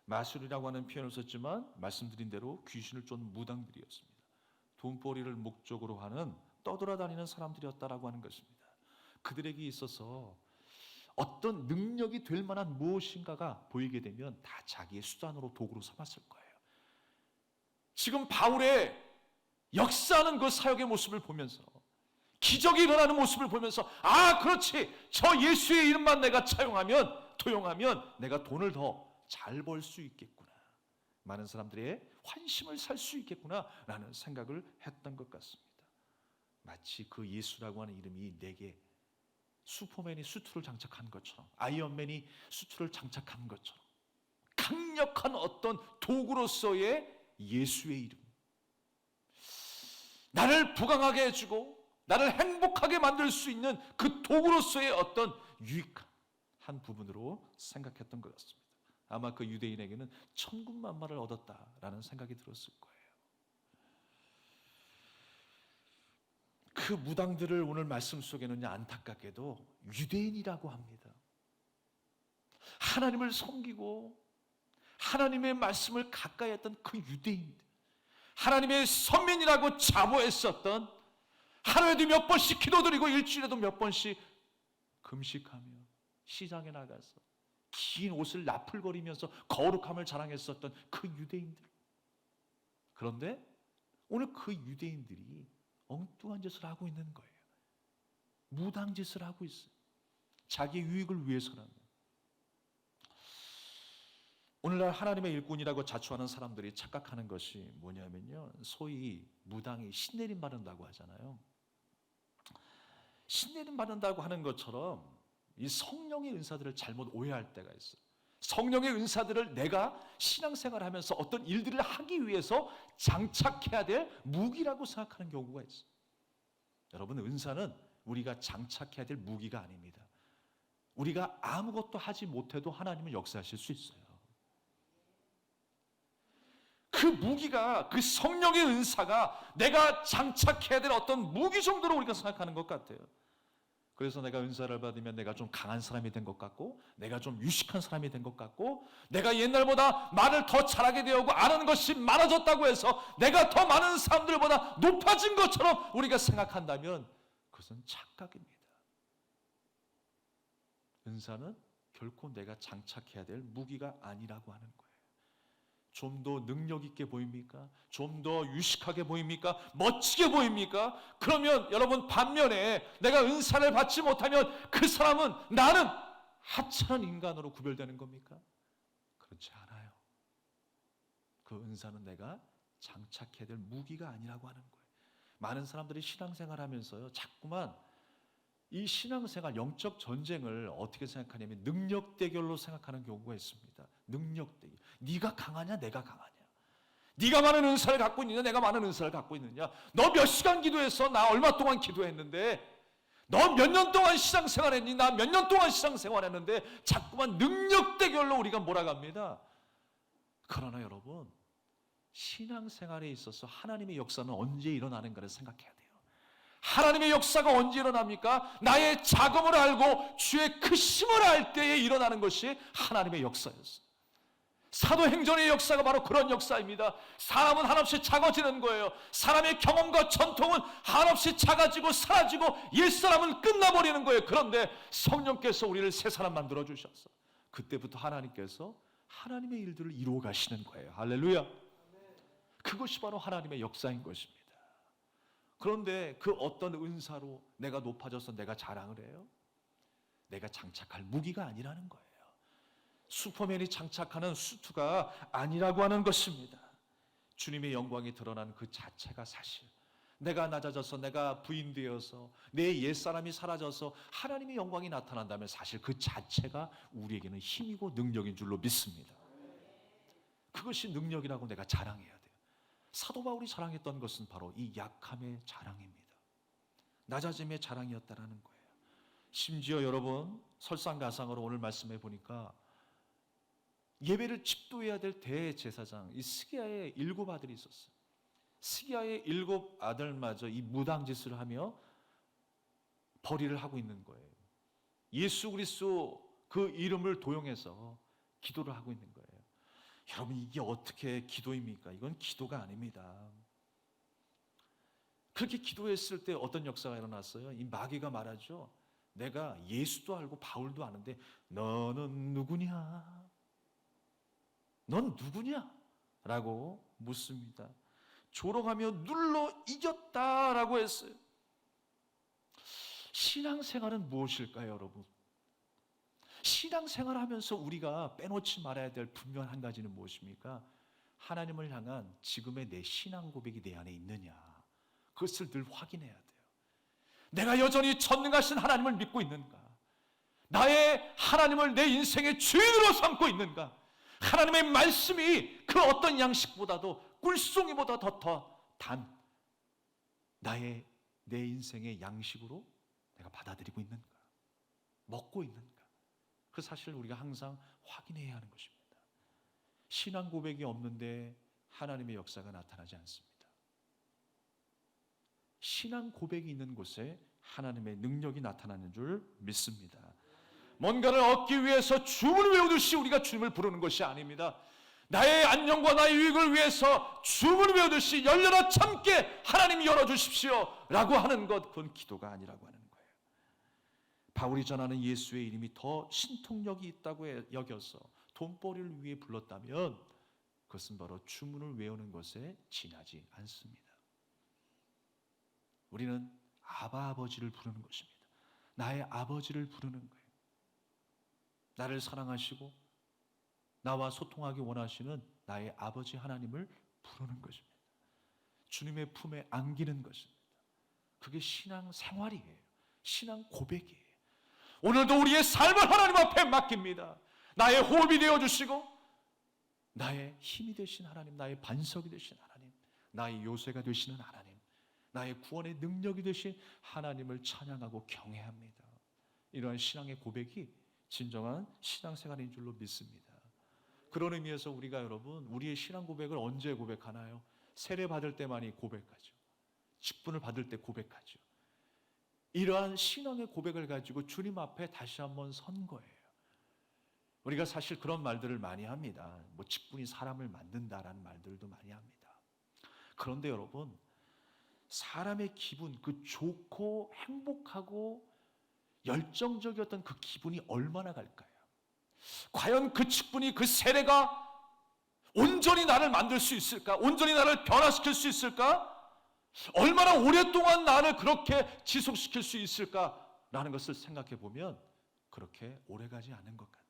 [SPEAKER 3] 마술이라고 하는 표현을 썼지만 말씀드린 대로 귀신을 쫓는 무당들이었습니다. 돈벌이를 목적으로 하는 떠돌아다니는 사람들이었다라고 하는 것입니다. 그들에게 있어서 어떤 능력이 될 만한 무엇인가가 보이게 되면 다 자기의 수단으로 도구로 삼았을 거예요. 지금 바울의 역사하는 그 사역의 모습을 보면서, 기적이 일어나는 모습을 보면서, 아, 그렇지, 저 예수의 이름만 내가 도용하면 내가 돈을 더 잘 벌 수 있겠구나, 많은 사람들의 환심을 살 수 있겠구나 라는 생각을 했던 것 같습니다. 마치 그 예수라고 하는 이름이 내게 슈퍼맨이 수트를 장착한 것처럼, 아이언맨이 수트를 장착한 것처럼 강력한 어떤 도구로서의 예수의 이름, 나를 부강하게 해주고 나를 행복하게 만들 수 있는 그 도구로서의 어떤 유익한 한 부분으로 생각했던 것 같습니다. 아마 그 유대인에게는 천군만마를 얻었다라는 생각이 들었을 거예요. 그 무당들을 오늘 말씀 속에는 안타깝게도 유대인이라고 합니다. 하나님을 섬기고 하나님의 말씀을 가까이 했던 그 유대인들, 하나님의 선민이라고 자부했었던, 하루에도 몇 번씩 기도드리고 일주일에도 몇 번씩 금식하며 시장에 나가서 긴 옷을 나풀거리면서 거룩함을 자랑했었던 그 유대인들. 그런데 오늘 그 유대인들이 엉뚱한 짓을 하고 있는 거예요. 무당 짓을 하고 있어요. 자기 유익을 위해서라면. 오늘날 하나님의 일꾼이라고 자처하는 사람들이 착각하는 것이 뭐냐면요, 소위 무당이 신내림 받는다고 하잖아요. 신내림 받는다고 하는 것처럼 이 성령의 은사들을 잘못 오해할 때가 있어요. 성령의 은사들을 내가 신앙생활을 하면서 어떤 일들을 하기 위해서 장착해야 될 무기라고 생각하는 경우가 있어요. 여러분, 은사는 우리가 장착해야 될 무기가 아닙니다. 우리가 아무것도 하지 못해도 하나님은 역사하실 수 있어요. 그 무기가, 그 성령의 은사가 내가 장착해야 될 어떤 무기 정도로 우리가 생각하는 것 같아요. 그래서 내가 은사를 받으면 내가 좀 강한 사람이 된 것 같고, 내가 좀 유식한 사람이 된 것 같고, 내가 옛날보다 말을 더 잘하게 되었고 아는 것이 많아졌다고 해서 내가 더 많은 사람들보다 높아진 것처럼 우리가 생각한다면 그것은 착각입니다. 은사는 결코 내가 장착해야 될 무기가 아니라고 하는 거예요. 좀 더 능력 있게 보입니까? 좀 더 유식하게 보입니까? 멋지게 보입니까? 그러면 여러분, 반면에 내가 은사를 받지 못하면 그 사람은, 나는 하찮은 인간으로 구별되는 겁니까? 그렇지 않아요. 그 은사는 내가 장착해야 될 무기가 아니라고 하는 거예요. 많은 사람들이 신앙생활 하면서요, 자꾸만 이 신앙생활, 영적 전쟁을 어떻게 생각하냐면 능력 대결로 생각하는 경우가 있습니다. 능력 대결. 네가 강하냐, 내가 강하냐. 네가 많은 은사를 갖고 있느냐, 내가 많은 은사를 갖고 있느냐. 너 몇 시간 기도했어? 나 얼마 동안 기도했는데. 너 몇 년 동안 신앙생활했니? 나 몇 년 동안 신앙생활했는데. 자꾸만 능력 대결로 우리가 몰아갑니다. 그러나 여러분, 신앙생활에 있어서 하나님의 역사는 언제 일어나는가를 생각해야 돼요. 하나님의 역사가 언제 일어납니까? 나의 자금을 알고 주의 크심을 알 때에 일어나는 것이 하나님의 역사였어요. 사도행전의 역사가 바로 그런 역사입니다. 사람은 한없이 작아지는 거예요. 사람의 경험과 전통은 한없이 작아지고 사라지고 옛사람은 끝나버리는 거예요. 그런데 성령께서 우리를 새 사람 만들어 주셔서 그때부터 하나님께서 하나님의 일들을 이루어 가시는 거예요. 할렐루야. 그것이 바로 하나님의 역사인 것입니다. 그런데 그 어떤 은사로 내가 높아져서 내가 자랑을 해요? 내가 장착할 무기가 아니라는 거예요. 슈퍼맨이 장착하는 수트가 아니라고 하는 것입니다. 주님의 영광이 드러난 그 자체가 사실, 내가 낮아져서, 내가 부인되어서, 내 옛사람이 사라져서 하나님의 영광이 나타난다면 사실 그 자체가 우리에게는 힘이고 능력인 줄로 믿습니다. 그것이 능력이라고 내가 자랑해야 돼요. 사도 바울이 자랑했던 것은 바로 이 약함의 자랑입니다. 낮아짐의 자랑이었다라는 거예요. 심지어 여러분, 설상가상으로 오늘 말씀해 보니까 예배를 집도해야 될 대제사장, 이 스기야의 7 아들이 있었어요. 스기야의 7 아들마저 이 무당짓을 하며 벌이를 하고 있는 거예요. 예수 그리스도 그 이름을 도용해서 기도를 하고 있는 거예요. 여러분, 이게 어떻게 기도입니까? 이건 기도가 아닙니다. 그렇게 기도했을 때 어떤 역사가 일어났어요? 이 마귀가 말하죠. 내가 예수도 알고 바울도 아는데 너는 누구냐? 넌 누구냐? 라고 묻습니다. 조롱하며 눌러 이겼다라고 했어요. 신앙생활은 무엇일까요, 여러분? 신앙생활하면서 우리가 빼놓지 말아야 될 분명한 한 가지는 무엇입니까? 하나님을 향한 지금의 내 신앙 고백이 내 안에 있느냐, 그것을 늘 확인해야 돼요. 내가 여전히 전능하신 하나님을 믿고 있는가? 나의 하나님을 내 인생의 주인으로 삼고 있는가? 하나님의 말씀이 그 어떤 양식보다도 꿀송이보다 더 단 나의 내 인생의 양식으로 내가 받아들이고 있는가? 먹고 있는가? 그 사실을 우리가 항상 확인해야 하는 것입니다. 신앙 고백이 없는데 하나님의 역사가 나타나지 않습니다. 신앙 고백이 있는 곳에 하나님의 능력이 나타나는 줄 믿습니다. 뭔가를 얻기 위해서 주문을 외우듯이 우리가 주님을 부르는 것이 아닙니다. 나의 안녕과 나의 유익을 위해서 주문을 외우듯이 열려라 참게 하나님 열어주십시오 라고 하는 것, 그건 기도가 아니라고 하는 거예요. 바울이 전하는 예수의 이름이 더 신통력이 있다고 여겨서 돈벌이를 위해 불렀다면 그것은 바로 주문을 외우는 것에 지나지 않습니다. 우리는 아바 아버지를 부르는 것입니다. 나의 아버지를 부르는 거예요. 나를 사랑하시고 나와 소통하기 원하시는 나의 아버지 하나님을 부르는 것입니다. 주님의 품에 안기는 것입니다. 그게 신앙 생활이에요. 신앙 고백이에요. 오늘도 우리의 삶을 하나님 앞에 맡깁니다. 나의 호흡이 되어주시고 나의 힘이 되신 하나님, 나의 반석이 되신 하나님, 나의 요새가 되시는 하나님, 나의 구원의 능력이 되신 하나님을 찬양하고 경외합니다. 이러한 신앙의 고백이 진정한 신앙생활인 줄로 믿습니다. 그런 의미에서 우리가 여러분 우리의 신앙 고백을 언제 고백하나요? 세례 받을 때만이 고백하죠. 직분을 받을 때 고백하죠. 이러한 신앙의 고백을 가지고 주님 앞에 다시 한번 선 거예요. 우리가 사실 그런 말들을 많이 합니다. 뭐 직분이 사람을 만든다라는 말들도 많이 합니다. 그런데 여러분, 사람의 기분, 그 좋고 행복하고 열정적이었던 그 기분이 얼마나 갈까요? 과연 그 직분이, 그 세례가 온전히 나를 만들 수 있을까? 온전히 나를 변화시킬 수 있을까? 얼마나 오랫동안 나를 그렇게 지속시킬 수 있을까라는 것을 생각해 보면 그렇게 오래가지 않은 것 같아요.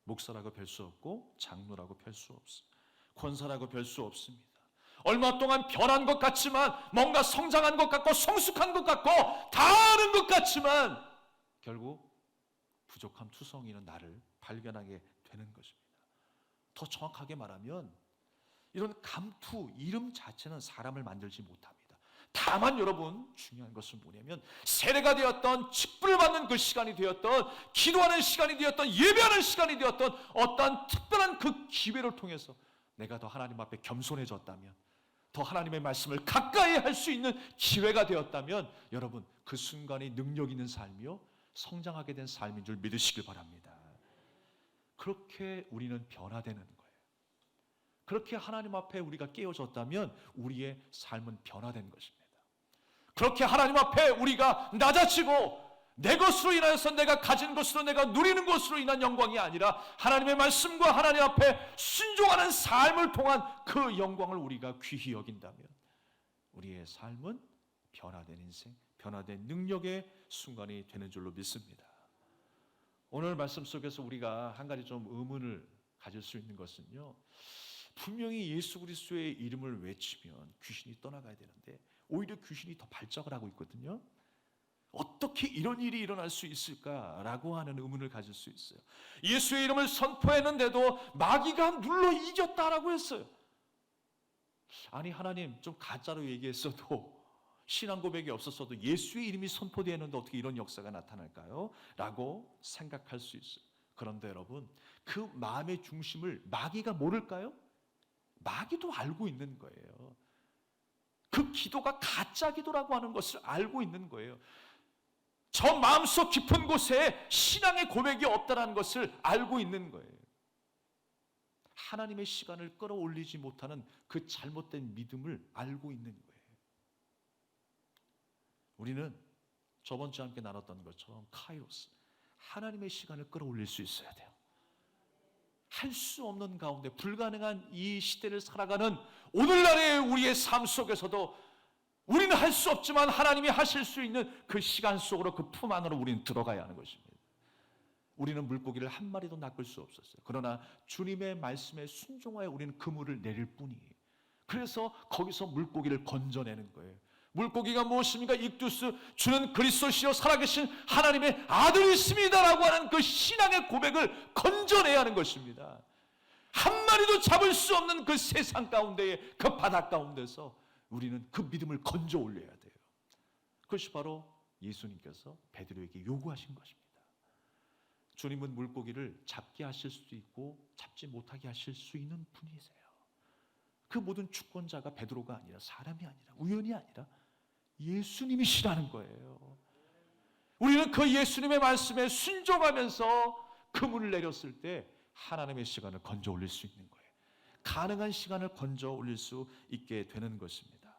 [SPEAKER 3] 목사라고 별 수 없고 장로라고 별 수 없어요. 권사라고 별 수 없습니다. 얼마 동안 변한 것 같지만, 뭔가 성장한 것 같고 성숙한 것 같고 다 아는 것 같지만 결국 부족함 투성이는 나를 발견하게 되는 것입니다. 더 정확하게 말하면 이런 감투, 이름 자체는 사람을 만들지 못합니다. 다만 여러분, 중요한 것은 뭐냐면 세례가 되었던, 직분을 받는 그 시간이 되었던, 기도하는 시간이 되었던, 예배하는 시간이 되었던 어떠한 특별한 그 기회를 통해서 내가 더 하나님 앞에 겸손해졌다면, 더 하나님의 말씀을 가까이 할 수 있는 기회가 되었다면 여러분, 그 순간이 능력 있는 삶이요 성장하게 된 삶인 줄 믿으시길 바랍니다. 그렇게 우리는 변화되는 거예요. 그렇게 하나님 앞에 우리가 깨어졌다면 우리의 삶은 변화된 것입니다. 그렇게 하나님 앞에 우리가 낮아지고 내 것으로 인하여서 내가 가진 것으로, 내가 누리는 것으로 인한 영광이 아니라 하나님의 말씀과 하나님 앞에 순종하는 삶을 통한 그 영광을 우리가 귀히 여긴다면 우리의 삶은 변화된 인생, 변화된 능력의 순간이 되는 줄로 믿습니다. 오늘 말씀 속에서 우리가 한 가지 좀 의문을 가질 수 있는 것은요, 분명히 예수 그리스도의 이름을 외치면 귀신이 떠나가야 되는데 오히려 귀신이 더 발작을 하고 있거든요. 어떻게 이런 일이 일어날 수 있을까라고 하는 의문을 가질 수 있어요. 예수의 이름을 선포했는데도 마귀가 눌러 이겼다라고 했어요. 아니, 하나님, 좀 가짜로 얘기했어도, 신앙 고백이 없었어도 예수의 이름이 선포되었는데 어떻게 이런 역사가 나타날까요? 라고 생각할 수 있어요. 그런데 여러분, 그 마음의 중심을 마귀가 모를까요? 마귀도 알고 있는 거예요. 그 기도가 가짜 기도라고 하는 것을 알고 있는 거예요. 저 마음속 깊은 곳에 신앙의 고백이 없다는 것을 알고 있는 거예요. 하나님의 시간을 끌어올리지 못하는 그 잘못된 믿음을 알고 있는 거예요. 우리는 저번 주에 함께 나눴던 것처럼 카이로스, 하나님의 시간을 끌어올릴 수 있어야 돼요. 할 수 없는 가운데 불가능한 이 시대를 살아가는 오늘날의 우리의 삶 속에서도 우리는 할 수 없지만 하나님이 하실 수 있는 그 시간 속으로, 그 품 안으로 우리는 들어가야 하는 것입니다. 우리는 물고기를 한 마리도 낚을 수 없었어요. 그러나 주님의 말씀에 순종하여 우리는 그물을 내릴 뿐이에요. 그래서 거기서 물고기를 건져내는 거예요. 물고기가 무엇입니까? 익두스, 주는 그리스도시요 살아계신 하나님의 아들이십니다라고 하는 그 신앙의 고백을 건져내야 하는 것입니다. 한 마리도 잡을 수 없는 그 세상 가운데에, 그 바다 가운데서 우리는 그 믿음을 건져 올려야 돼요. 그것이 바로 예수님께서 베드로에게 요구하신 것입니다. 주님은 물고기를 잡게 하실 수도 있고 잡지 못하게 하실 수 있는 분이세요. 그 모든 주권자가 베드로가 아니라, 사람이 아니라, 우연이 아니라 예수님이시라는 거예요. 우리는 그 예수님의 말씀에 순종하면서 그물을 내렸을 때 하나님의 시간을 건져 올릴 수 있는 거예요. 가능한 시간을 건져 올릴 수 있게 되는 것입니다.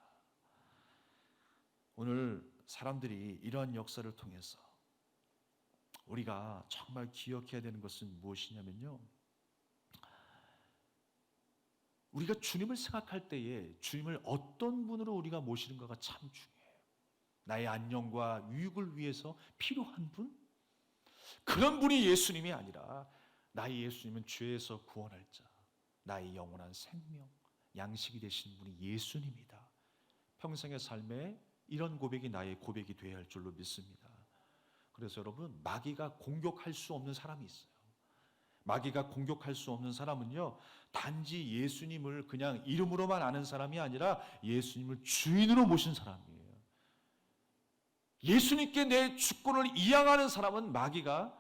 [SPEAKER 3] 오늘 사람들이 이러한 역사를 통해서 우리가 정말 기억해야 되는 것은 무엇이냐면요, 우리가 주님을 생각할 때에 주님을 어떤 분으로 우리가 모시는가가 참 중요해요. 나의 안녕과 유익을 위해서 필요한 분? 그런 분이 예수님이 아니라 나의 예수님은 죄에서 구원할 자, 나의 영원한 생명, 양식이 되신 분이 예수님이다. 평생의 삶에 이런 고백이 나의 고백이 되어야 할 줄로 믿습니다. 그래서 여러분, 마귀가 공격할 수 없는 사람이 있어요. 마귀가 공격할 수 없는 사람은요, 단지 예수님을 그냥 이름으로만 아는 사람이 아니라 예수님을 주인으로 모신 사람이에요. 예수님께 내 주권을 이양하는 사람은 마귀가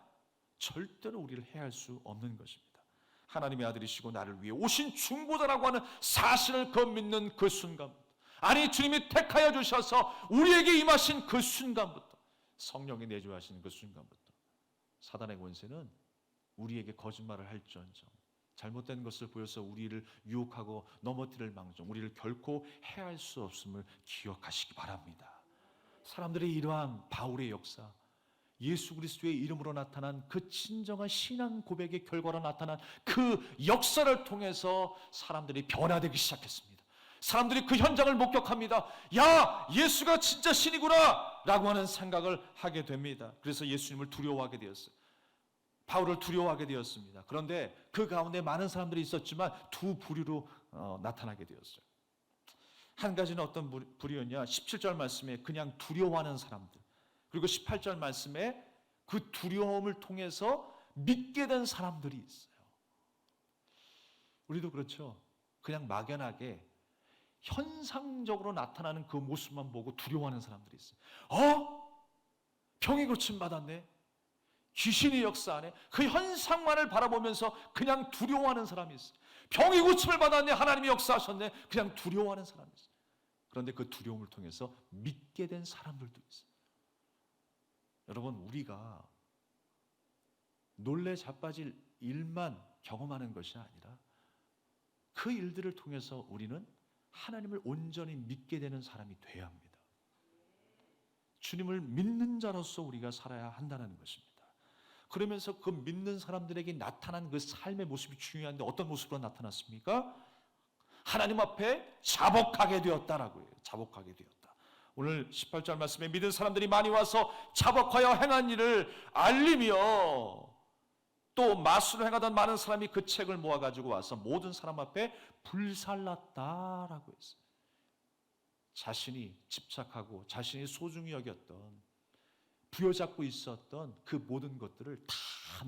[SPEAKER 3] 절대로 우리를 해할 수 없는 것입니다. 하나님의 아들이시고 나를 위해 오신 중보자라고 하는 사실을 믿는 그 순간부터, 아니 주님이 택하여 주셔서 우리에게 임하신 그 순간부터, 성령이 내주하시는 그 순간부터 사단의 권세는 우리에게 거짓말을 할지언정, 잘못된 것을 보여서 우리를 유혹하고 넘어뜨릴 망정, 우리를 결코 해할 수 없음을 기억하시기 바랍니다. 사람들이 이러한 바울의 역사, 예수 그리스도의 이름으로 나타난 그 진정한 신앙 고백의 결과로 나타난 그 역사를 통해서 사람들이 변화되기 시작했습니다. 사람들이 그 현장을 목격합니다. 야, 예수가 진짜 신이구나 라고 하는 생각을 하게 됩니다. 그래서 예수님을 두려워하게 되었어요. 바울을 두려워하게 되었습니다. 그런데 그 가운데 많은 사람들이 있었지만 두 부류로 나타나게 되었어요. 한 가지는 어떤 부류였냐, 17절 말씀에 그냥 두려워하는 사람들, 그리고 18절 말씀에 그 두려움을 통해서 믿게 된 사람들이 있어요. 우리도 그렇죠. 그냥 막연하게 현상적으로 나타나는 그 모습만 보고 두려워하는 사람들이 있어요. 병이 고침받았네, 귀신이 역사하네, 그 현상만을 바라보면서 그냥 두려워하는 사람이 있어요. 병이 고침을 받았네, 하나님이 역사하셨네, 그냥 두려워하는 사람이 있어요. 그런데 그 두려움을 통해서 믿게 된 사람들도 있어요. 여러분, 우리가 놀래 자빠질 일만 경험하는 것이 아니라 그 일들을 통해서 우리는 하나님을 온전히 믿게 되는 사람이 되어야 합니다. 주님을 믿는 자로서 우리가 살아야 한다는 것입니다. 그러면서 그 믿는 사람들에게 나타난 그 삶의 모습이 중요한데 어떤 모습으로 나타났습니까? 하나님 앞에 자복하게 되었다라고 해요. 자복하게 되었다. 오늘 18절 말씀에 믿은 사람들이 많이 와서 자복하여 행한 일을 알리며, 또 마술을 행하던 많은 사람이 그 책을 모아가지고 와서 모든 사람 앞에 불살랐다라고 했어요. 자신이 집착하고 자신이 소중히 여겼던, 부여잡고 있었던 그 모든 것들을 다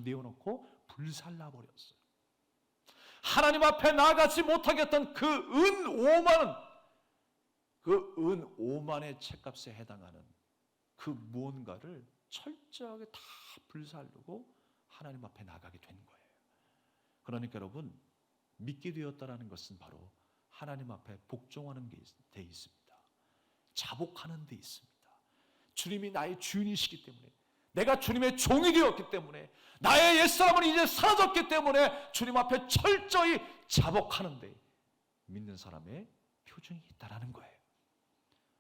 [SPEAKER 3] 내어놓고 불살라버렸어요. 하나님 앞에 나아가지 못하게 했던 그 은 5만 원, 그 은 5만의 책값에 해당하는 그 무언가를 철저하게 다 불살르고 하나님 앞에 나가게 된 거예요. 그러니까 여러분, 믿게 되었다라는 것은 바로 하나님 앞에 복종하는 데 있습니다. 자복하는 데 있습니다. 주님이 나의 주인이시기 때문에, 내가 주님의 종이 되었기 때문에, 나의 옛사람은 이제 사라졌기 때문에 주님 앞에 철저히 자복하는 데 믿는 사람의 표징이 있다라는 거예요.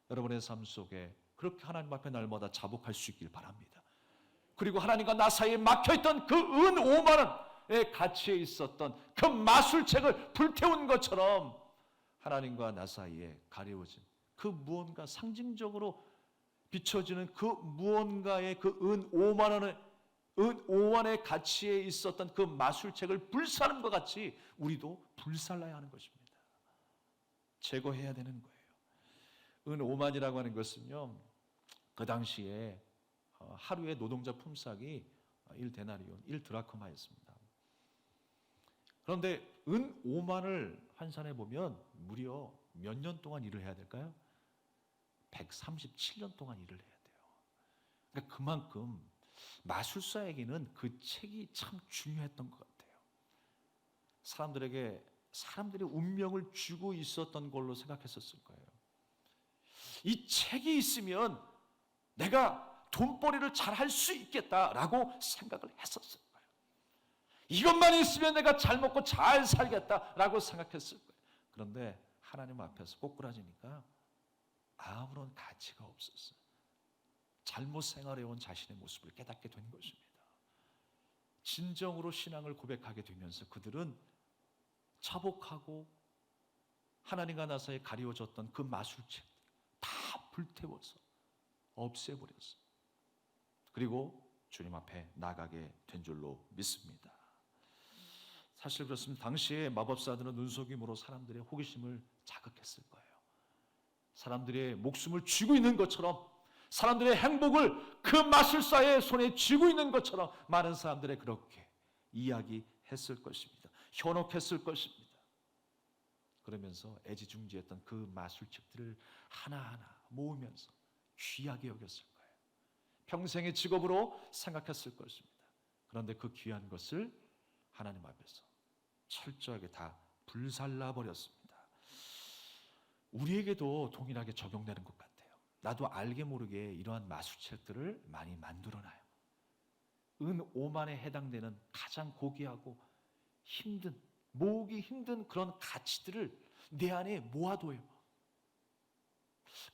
[SPEAKER 3] 여러분의 삶 속에 그렇게 하나님 앞에 날마다 자복할 수 있길 바랍니다. 그리고 하나님과 나 사이에 막혀있던 그 은 5만 원의 가치에 있었던 그 마술책을 불태운 것처럼 하나님과 나 사이에 가려워진 그 무언가 상징적으로 비춰지는 그 무언가의 그 은 5만 원의 은 5원의 가치에 있었던 그 마술책을 불사는 것 같이 우리도 불살라야 하는 것입니다. 제거해야 되는 거예요. 은 5만이라고 하는 것은요, 그 당시에 하루의 노동자 품삯이 1데나리온, 1드라크마였습니다. 그런데 은 5만을 환산해 보면 무려 몇 년 동안 일을 해야 될까요? 137년 동안 일을 해야 돼요. 그러니까 그만큼 마술사에게는 그 책이 참 중요했던 것 같아요. 사람들의 운명을 쥐고 있었던 걸로 생각했었을 거예요. 이 책이 있으면 내가 돈벌이를 잘 할 수 있겠다라고 생각을 했었을 거예요. 이것만 있으면 내가 잘 먹고 잘 살겠다라고 생각했을 거예요. 그런데 하나님 앞에서 꼬꾸라지니까 아무런 가치가 없었어요. 잘못 생활해온 자신의 모습을 깨닫게 된 것입니다. 진정으로 신앙을 고백하게 되면서 그들은 자복하고 하나님과 나 사이에 가리워졌던 그 마술책 다 불태워서 없애버렸어요. 그리고 주님 앞에 나가게 된 줄로 믿습니다. 사실 그렇습니다. 당시에 마법사들은 눈속임으로 사람들의 호기심을 자극했을 거예요. 사람들의 목숨을 쥐고 있는 것처럼, 사람들의 행복을 그 마술사의 손에 쥐고 있는 것처럼 많은 사람들이 그렇게 이야기했을 것입니다. 현혹했을 것입니다. 그러면서 애지중지했던 그 마술책들을 하나하나 모으면서 귀하게 여겼을 거예요. 평생의 직업으로 생각했을 것입니다. 그런데 그 귀한 것을 하나님 앞에서 철저하게 다 불살라 버렸습니다. 우리에게도 동일하게 적용되는 것 같아요. 나도 알게 모르게 이러한 마술책들을 많이 만들어놔요. 은 5만에 해당되는 가장 고귀하고 힘든, 모으기 힘든 그런 가치들을 내 안에 모아둬요.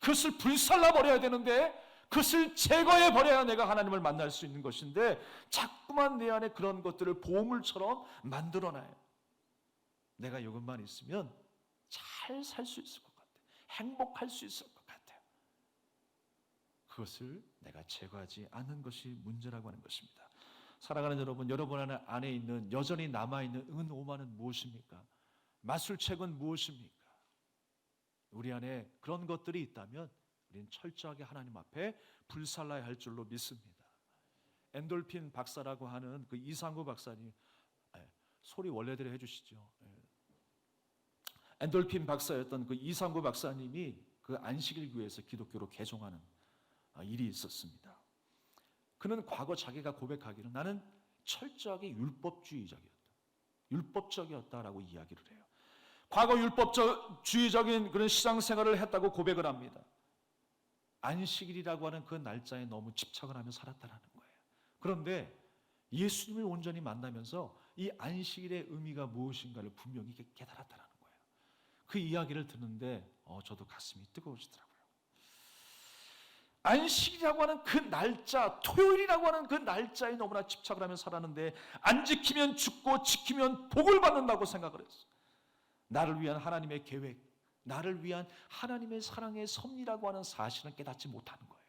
[SPEAKER 3] 그것을 불살라 버려야 되는데, 그것을 제거해 버려야 내가 하나님을 만날 수 있는 것인데 자꾸만 내 안에 그런 것들을 보물처럼 만들어놔요. 내가 이것만 있으면 잘 살 수 있을 것 같아요. 행복할 수 있을 것 같아요. 그것을 내가 제거하지 않는 것이 문제라고 하는 것입니다. 사랑하는 여러분, 여러분 안에 있는 여전히 남아있는 은 5만은 무엇입니까? 마술책은 무엇입니까? 우리 안에 그런 것들이 있다면 우리는 철저하게 하나님 앞에 불살라야 할 줄로 믿습니다. 엔돌핀 박사라고 하는 그 이상구 박사님, 소리 원래대로 해주시죠. 엔돌핀 박사였던 그 이상구 박사님이 그 안식일교회에서 기독교로 개종하는 일이 있었습니다. 그는 과거 자기가 고백하기를 나는 철저하게 율법적이었다라고 이야기를 해요. 과거 율법주의적인 그런 신앙생활을 했다고 고백을 합니다. 안식일이라고 하는 그 날짜에 너무 집착을 하며 살았다는 거예요. 그런데 예수님을 온전히 만나면서 이 안식일의 의미가 무엇인가를 분명히 깨달았다는 거예요. 그 이야기를 듣는데 저도 가슴이 뜨거워지더라고요. 안식이라고 하는 그 날짜, 토요일이라고 하는 그 날짜에 너무나 집착을 하며 살았는데 안 지키면 죽고 지키면 복을 받는다고 생각을 했어요. 나를 위한 하나님의 계획, 나를 위한 하나님의 사랑의 섭리라고 하는 사실은 깨닫지 못하는 거예요.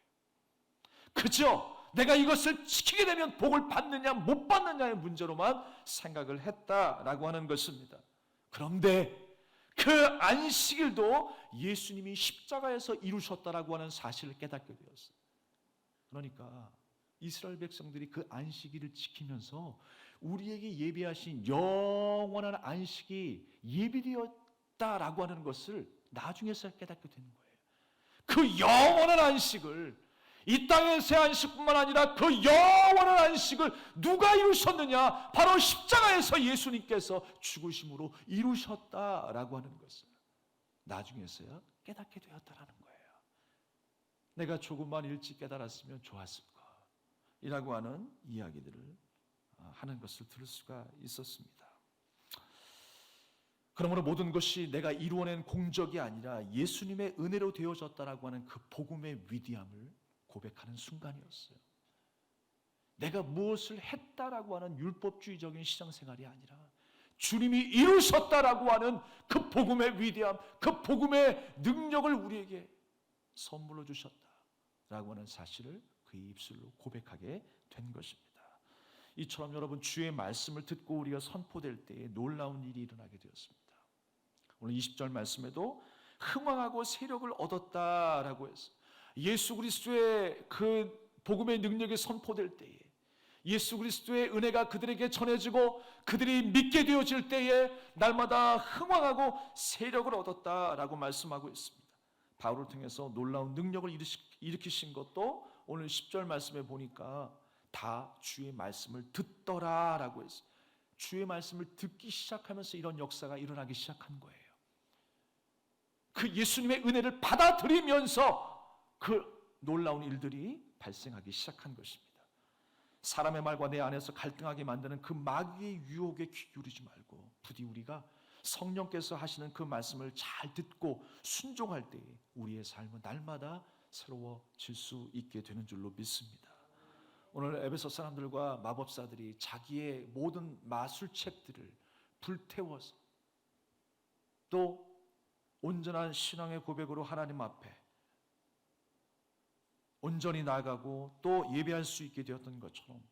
[SPEAKER 3] 그저 내가 이것을 지키게 되면 복을 받느냐 못 받느냐의 문제로만 생각을 했다라고 하는 것입니다. 그런데 그 안식일도 예수님이 십자가에서 이루셨다라고 하는 사실을 깨닫게 되었어요. 그러니까 이스라엘 백성들이 그 안식일을 지키면서 우리에게 예비하신 영원한 안식이 예비되었다라고 하는 것을 나중에서 깨닫게 되는 거예요. 그 영원한 안식을, 이 땅의 새 안식뿐만 아니라 그 영원한 안식을 누가 이루셨느냐? 바로 십자가에서 예수님께서 죽으심으로 이루셨다라고 하는 것을 나중에서야 깨닫게 되었다라는 거예요. 내가 조금만 일찍 깨달았으면 좋았을 것이라고 하는 이야기들을 하는 것을 들을 수가 있었습니다. 그러므로 모든 것이 내가 이루어낸 공적이 아니라 예수님의 은혜로 되어졌다라고 하는 그 복음의 위대함을
[SPEAKER 5] 고백하는 순간이었어요. 내가 무엇을 했다라고 하는 율법주의적인 신앙생활이 아니라 주님이 이루셨다라고 하는 그 복음의 위대함, 그 복음의 능력을 우리에게 선물로 주셨다라고 하는 사실을 그의 입술로 고백하게 된 것입니다. 이처럼 여러분, 주의 말씀을 듣고 우리가 선포될 때에 놀라운 일이 일어나게 되었습니다. 오늘 20절 말씀에도 흥왕하고 세력을 얻었다라고 해서 예수 그리스도의 그 복음의 능력이 선포될 때에, 예수 그리스도의 은혜가 그들에게 전해지고 그들이 믿게 되어질 때에 날마다 흥왕하고 세력을 얻었다라고 말씀하고 있습니다. 바울을 통해서 놀라운 능력을 일으키신 것도 오늘 10절 말씀에 보니까 다 주의 말씀을 듣더라라고 했어요. 주의 말씀을 듣기 시작하면서 이런 역사가 일어나기 시작한 거예요. 그 예수님의 은혜를 받아들이면서 그 놀라운 일들이 발생하기 시작한 것입니다. 사람의 말과 내 안에서 갈등하게 만드는 그 마귀의 유혹에 귀 기울이지 말고 부디 우리가 성령께서 하시는 그 말씀을 잘 듣고 순종할 때에 우리의 삶은 날마다 새로워질 수 있게 되는 줄로 믿습니다. 오늘 에베소 사람들과 마법사들이 자기의 모든 마술책들을 불태워서 또 온전한 신앙의 고백으로 하나님 앞에 온전히 나아가고 또 예배할 수 있게 되었던 것처럼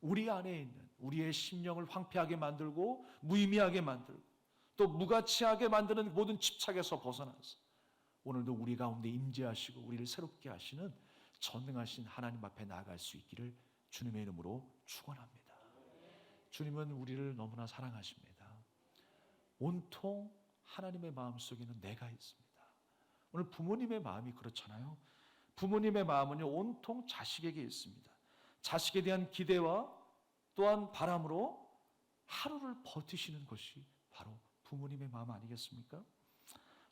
[SPEAKER 5] 우리 안에 있는 우리의 심령을 황폐하게 만들고 무의미하게 만들고 또 무가치하게 만드는 모든 집착에서 벗어나서 오늘도 우리 가운데 임재하시고 우리를 새롭게 하시는 전능하신 하나님 앞에 나아갈 수 있기를 주님의 이름으로 축원합니다. 주님은 우리를 너무나 사랑하십니다. 온통 하나님의 마음속에는 내가 있습니다. 오늘 부모님의 마음이 그렇잖아요. 부모님의 마음은요, 온통 자식에게 있습니다. 자식에 대한 기대와 또한 바람으로 하루를 버티시는 것이 바로 부모님의 마음 아니겠습니까?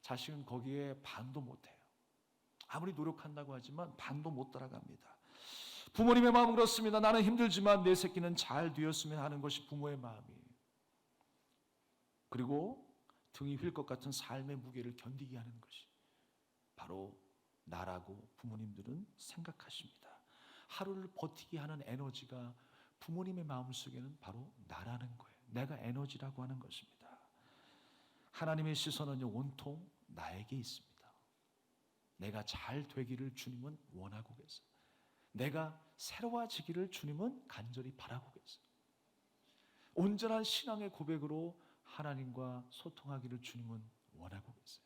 [SPEAKER 5] 자식은 거기에 반도 못해요. 아무리 노력한다고 하지만 반도 못 따라갑니다. 부모님의 마음은 그렇습니다. 나는 힘들지만 내 새끼는 잘 되었으면 하는 것이 부모의 마음이에요. 그리고 등이 휠 것 같은 삶의 무게를 견디게 하는 것이 바로 나라고 부모님들은 생각하십니다. 하루를 버티게 하는 에너지가 부모님의 마음속에는 바로 나라는 거예요. 내가 에너지라고 하는 것입니다. 하나님의 시선은요, 온통 나에게 있습니다. 내가 잘 되기를 주님은 원하고 계세요. 내가 새로워지기를 주님은 간절히 바라고 계세요. 온전한 신앙의 고백으로 하나님과 소통하기를 주님은 원하고 계세요.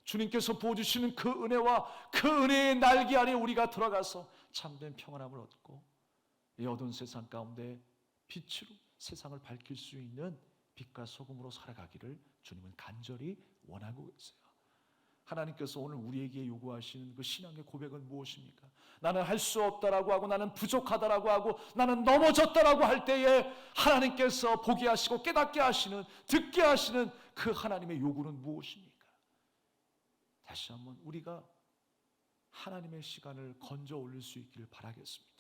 [SPEAKER 5] 주님께서 부어주시는 그 은혜와 그 은혜의 날개 아래 우리가 들어가서 참된 평안함을 얻고 이 어두운 세상 가운데 빛으로 세상을 밝힐 수 있는 빛과 소금으로 살아가기를 주님은 간절히 원하고 계세요. 하나님께서 오늘 우리에게 요구하시는 그 신앙의 고백은 무엇입니까? 나는 할 수 없다라고 하고 나는 부족하다라고 하고 나는 넘어졌다라고 할 때에 하나님께서 보게 하시고 깨닫게 하시는, 듣게 하시는 그 하나님의 요구는 무엇입니까? 다시 한번 우리가 하나님의 시간을 건져 올릴 수 있기를 바라겠습니다.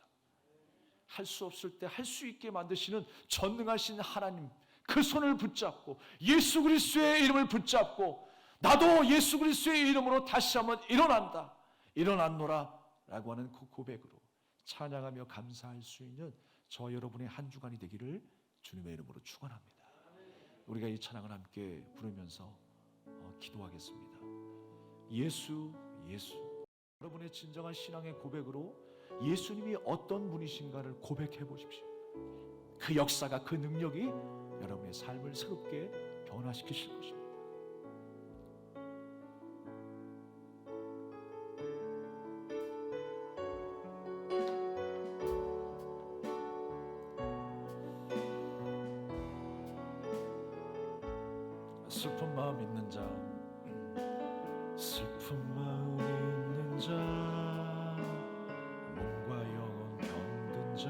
[SPEAKER 5] 할 수 없을 때 할 수 있게 만드시는 전능하신 하나님, 그 손을 붙잡고 예수 그리스도의 이름을 붙잡고 나도 예수 그리스도의 이름으로 다시 한번 일어난다, 일어났노라 라고 하는 그 고백으로 찬양하며 감사할 수 있는 저 여러분의 한 주간이 되기를 주님의 이름으로 축원합니다. 우리가 이 찬양을 함께 부르면서 기도하겠습니다. 예수, 예수. 여러분의 진정한 신앙의 고백으로 예수님이 어떤 분이신가를 고백해 보십시오. 그 역사가, 그 능력이 여러분의 삶을 새롭게 변화시키실 것입니다. 슬픈 마음 있는 자, 슬픈 마음 있는 자, 몸과 영혼 병든 자,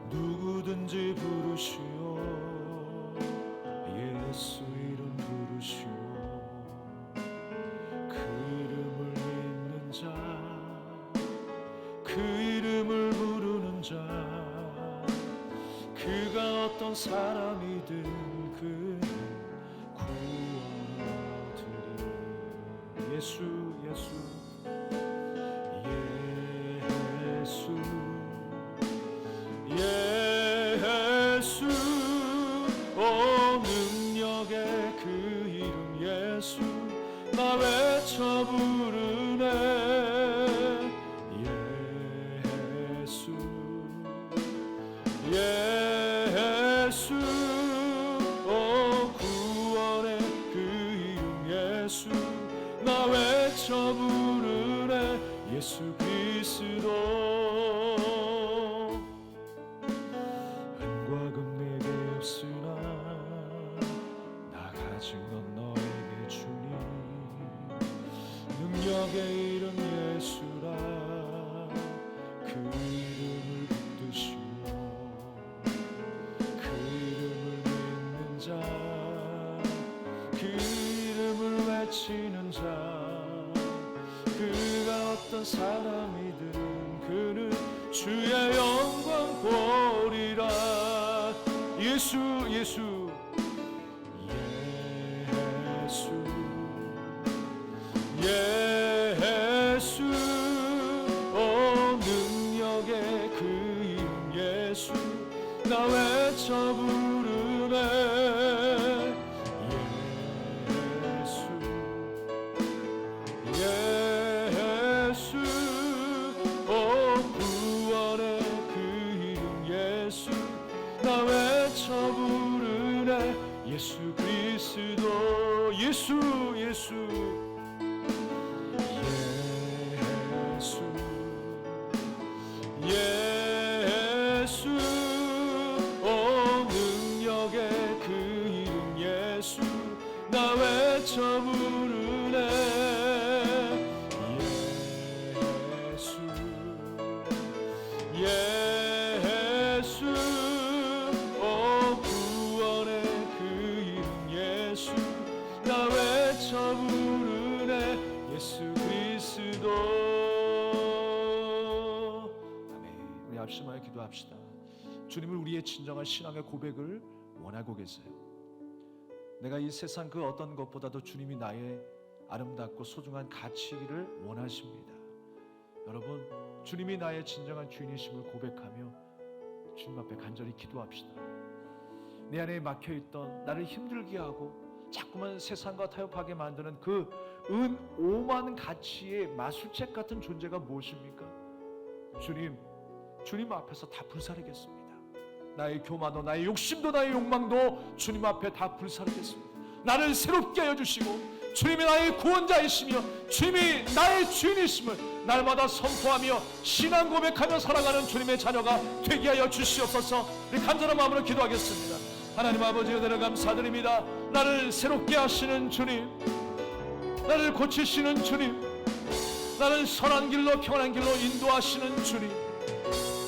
[SPEAKER 5] 누구든지 부르시오, 예수 이름 부르시오. 그 이름을 믿는 자, 그 이름을 부르는 자, 그가 어떤 사람이든 그는 구원하리니. 예수, 예수. 오 능력의 그 이름 예수 나 외쳐 부르네 예수 예수 오 구원의 그 이름 예수 나 외쳐 부르네 예수 그리스도 은과 금 내게 없으나 나 가진 건 너에게 주니 능력의 이름 예수라 그 이름을 붙드시오 그 이름을 믿는 자 그 이름을 외치는 자 그가 어떤 사람이든 그는 주의 영광 보리라 예수 예수 예수 예수 오 능력의 그 이름 예수 나 외쳐 부르네 예수 오 구원의 그 이름 예수 나 외쳐 부르네 예수 그리스도 예수 예수 예수 오 능력의 그 이름 예수 나 외쳐 부르네 예수 오 구원의 그 이름 예수 나 외쳐 부르네 예수 그리스도 아멘. 우리 합심하여 기도합시다. 주님을 우리의 진정한 신앙의 고백을 원하고 계세요. 내가 이 세상 그 어떤 것보다도 주님이 나의 아름답고 소중한 가치를 원하십니다. 여러분 주님이 나의 진정한 주인이심을 고백하며 주님 앞에 간절히 기도합시다. 내 안에 막혀있던 나를 힘들게 하고 자꾸만 세상과 타협하게 만드는 그 오만 가치의 마술책 같은 존재가 무엇입니까? 주님 앞에서 다 불사르겠습니다. 나의 교만도 나의 욕심도 나의 욕망도 주님 앞에 다 불사르겠습니다. 나를 새롭게 하여 주시고 주님이 나의 구원자이시며 주님이 나의 주인이심을 날마다 선포하며 신앙 고백하며 살아가는 주님의 자녀가 되게 하여 주시옵소서. 우리 간절한 마음으로 기도하겠습니다. 하나님 아버지 은혜를 감사드립니다. 나를 새롭게 하시는 주님, 나를 고치시는 주님, 나를 선한 길로 평안한 길로 인도하시는 주님,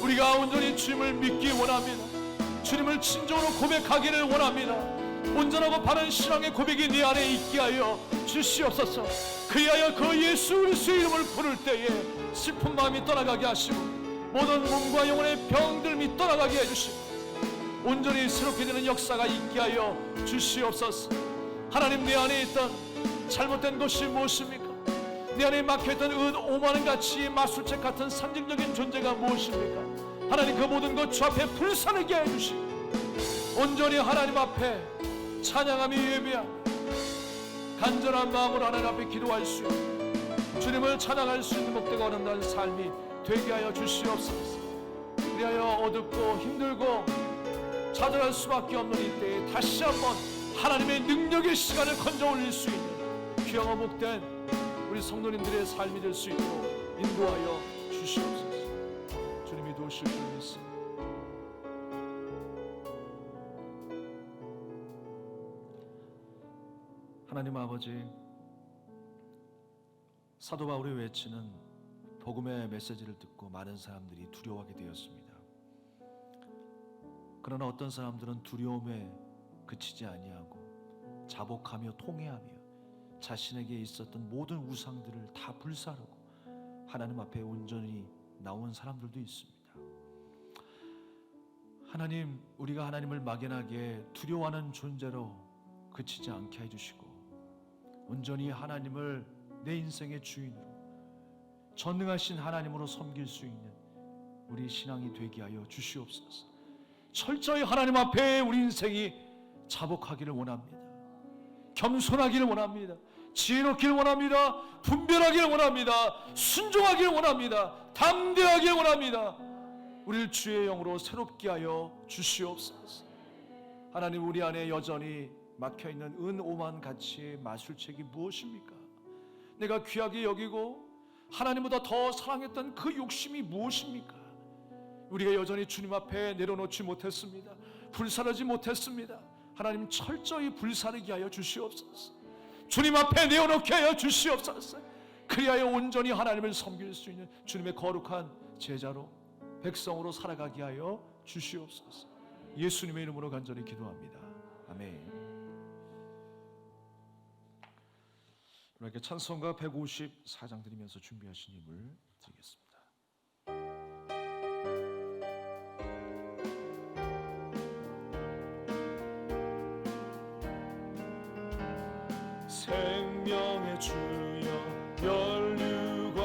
[SPEAKER 5] 우리가 온전히 주님을 믿기 원합니다. 주님을 진정으로 고백하기를 원합니다. 온전하고 바른 신앙의 고백이 네 안에 있게 하여 주시옵소서. 그리하여 그 예수 그리스도의 이름을 부를 때에 슬픈 마음이 떠나가게 하시고 모든 몸과 영혼의 병들이 떠나가게 해주시고 온전히 새롭게 되는 역사가 있게 하여 주시옵소서. 하나님, 내 안에 있던 잘못된 것이 무엇입니까? 내 안에 막혀있던 오만한 가치의 마술책 같은 상징적인 존재가 무엇입니까? 하나님, 그 모든 것 주 앞에 불사르게 해주시고 온전히 하나님 앞에 찬양하며 예배하며 간절한 마음으로 하나님 앞에 기도할 수 있는, 주님을 찬양할 수 있는 목대가 어른다는 삶이 되게 하여 주시옵소서. 그리하여 어둡고 힘들고 좌절할 수밖에 없는 이때에 다시 한번 하나님의 능력의 시간을 건져 올릴 수 있는 귀하고 복된 우리 성도님들의 삶이 될 수 있도록 인도하여 주시옵소서. 주님이 도우실 줄 믿습니다. 하나님 아버지, 사도 바울이 외치는 복음의 메시지를 듣고 많은 사람들이 두려워하게 되었습니다. 그러나 어떤 사람들은 두려움에 그치지 아니하고 자복하며 통회하며 자신에게 있었던 모든 우상들을 다 불사르고 하나님 앞에 온전히 나온 사람들도 있습니다. 하나님, 우리가 하나님을 막연하게 두려워하는 존재로 그치지 않게 해주시고 온전히 하나님을 내 인생의 주인으로 전능하신 하나님으로 섬길 수 있는 우리 신앙이 되게 하여 주시옵소서. 철저히 하나님 앞에 우리 인생이 자복하기를 원합니다. 겸손하기를 원합니다. 지혜롭기를 원합니다. 분별하기를 원합니다. 순종하기를 원합니다. 담대하기를 원합니다. 우리를 주의 영으로 새롭게 하여 주시옵소서. 하나님, 우리 안에 여전히 막혀있는 은오만 가치의 마술책이 무엇입니까? 내가 귀하게 여기고 하나님보다 더 사랑했던 그 욕심이 무엇입니까? 우리가 여전히 주님 앞에 내려놓지 못했습니다. 불사르지 못했습니다. 하나님, 철저히 불사르게 하여 주시옵소서. 주님 앞에 내어놓게 하여 주시옵소서. 그리하여 온전히 하나님을 섬길 수 있는 주님의 거룩한 제자로, 백성으로 살아가게 하여 주시옵소서. 예수님의 이름으로 간절히 기도합니다. 아멘. 이렇게 찬송가 154장 드리면서 준비하신 힘을 드리겠습니다. 생명의 주여 면류관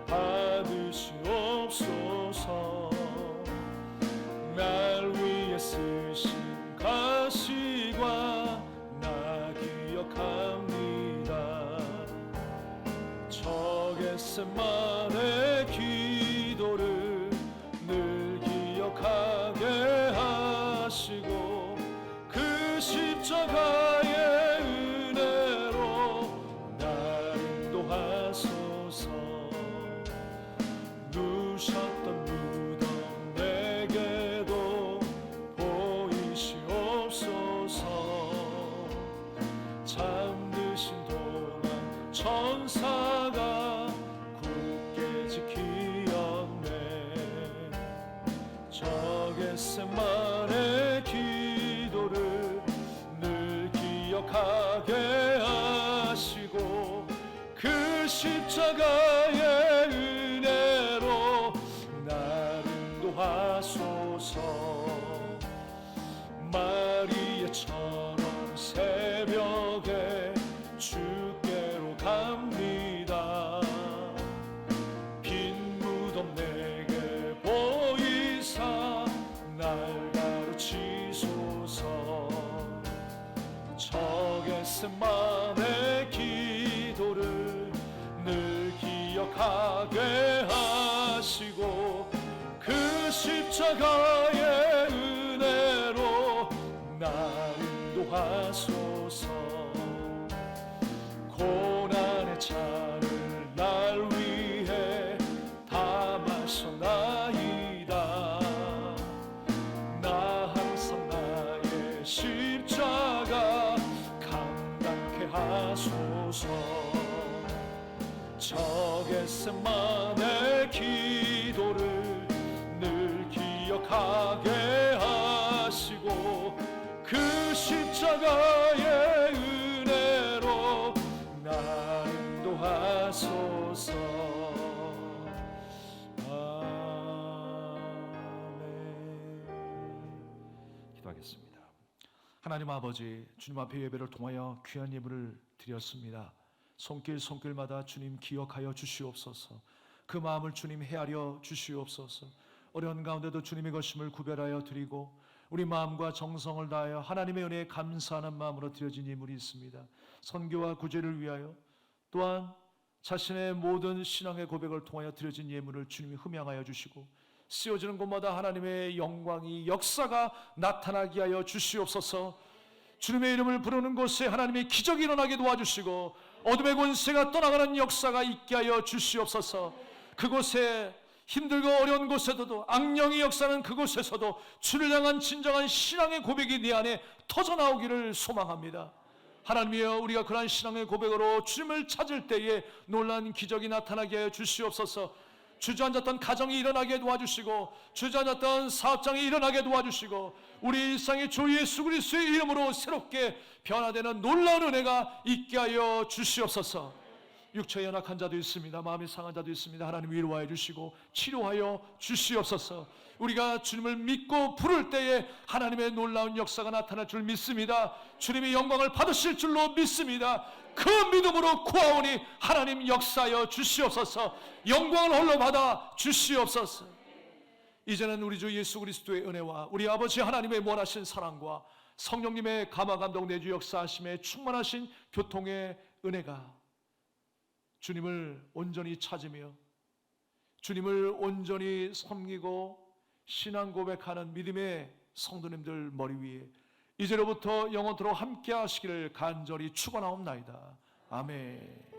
[SPEAKER 5] 받으시옵소서. 날 위해 쓰신 가시관 나 기억합니다. 저 겟세마네 기도를 늘 기억하게 하시고 그 십자가의 은혜로 날 인도하소서. 누셨던 무덤 내게도 보이시옵소서. 잠드신 동안 천사가 굳게 지키었네. 저 겟세마네 기도를 늘 기억하게 하시고 그 십자가의 은혜로 날 인도하소서. 마리아처럼 새벽에 주께로 갑니다. 빈 무덤 내게 보이사 날 가르치소서. 저 겟세마네 기도를 늘 기억하게 하시고 그 십자가의 은혜로 날 인도하소서. 고난의 차를 날 위해 담아서나이다. 나 항상 나의 십자가 감당케 하소서. 저 겟세마네 기도를 늘 기억하게 하시고 그 십자가의 은혜로 날 인도하소서. 아멘. 기도하겠습니다. 하나님 아버지, 주님 앞에 예배를 통하여 귀한 예물을 드렸습니다. 손길마다 주님 기억하여 주시옵소서. 그 마음을 주님 헤아려 주시옵소서. 어려운 가운데도 주님의 것임을 구별하여 드리고 우리 마음과 정성을 다하여 하나님의 은혜에 감사하는 마음으로 드려진 예물이 있습니다. 선교와 구제를 위하여 또한 자신의 모든 신앙의 고백을 통하여 드려진 예물을 주님이 흠양하여 주시고 쓰여지는 곳마다 하나님의 영광이 역사가 나타나게 하여 주시옵소서. 주님의 이름을 부르는 곳에 하나님의 기적이 일어나게 도와주시고 어둠의 권세가 떠나가는 역사가 있게 하여 주시옵소서. 그곳에 힘들고 어려운 곳에서도 악령의 역사는 그곳에서도 주를 향한 진정한 신앙의 고백이 내 안에 터져나오기를 소망합니다. 하나님이여, 우리가 그러한 신앙의 고백으로 주님을 찾을 때에 놀라운 기적이 나타나게 하여 주시옵소서. 주저앉았던 가정이 일어나게 도와주시고 주저앉았던 사업장이 일어나게 도와주시고 우리 일상의 주 예수 그리스도의 이름으로 새롭게 변화되는 놀라운 은혜가 있게 하여 주시옵소서. 육체에 연약한 자도 있습니다. 마음이 상한 자도 있습니다. 하나님 위로하여 주시고 치료하여 주시옵소서. 우리가 주님을 믿고 부를 때에 하나님의 놀라운 역사가 나타날 줄 믿습니다. 주님의 영광을 받으실 줄로 믿습니다. 그 믿음으로 구하오니 하나님 역사하여 주시옵소서. 영광을 홀로 받아 주시옵소서. 이제는 우리 주 예수 그리스도의 은혜와 우리 아버지 하나님의 원하신 사랑과 성령님의 감화 감동 내주 역사하심에 충만하신 교통의 은혜가 주님을 온전히 찾으며 주님을 온전히 섬기고 신앙 고백하는 믿음의 성도님들 머리 위에 이제로부터 영원토록 함께 하시기를 간절히 축원하옵나이다. 아멘.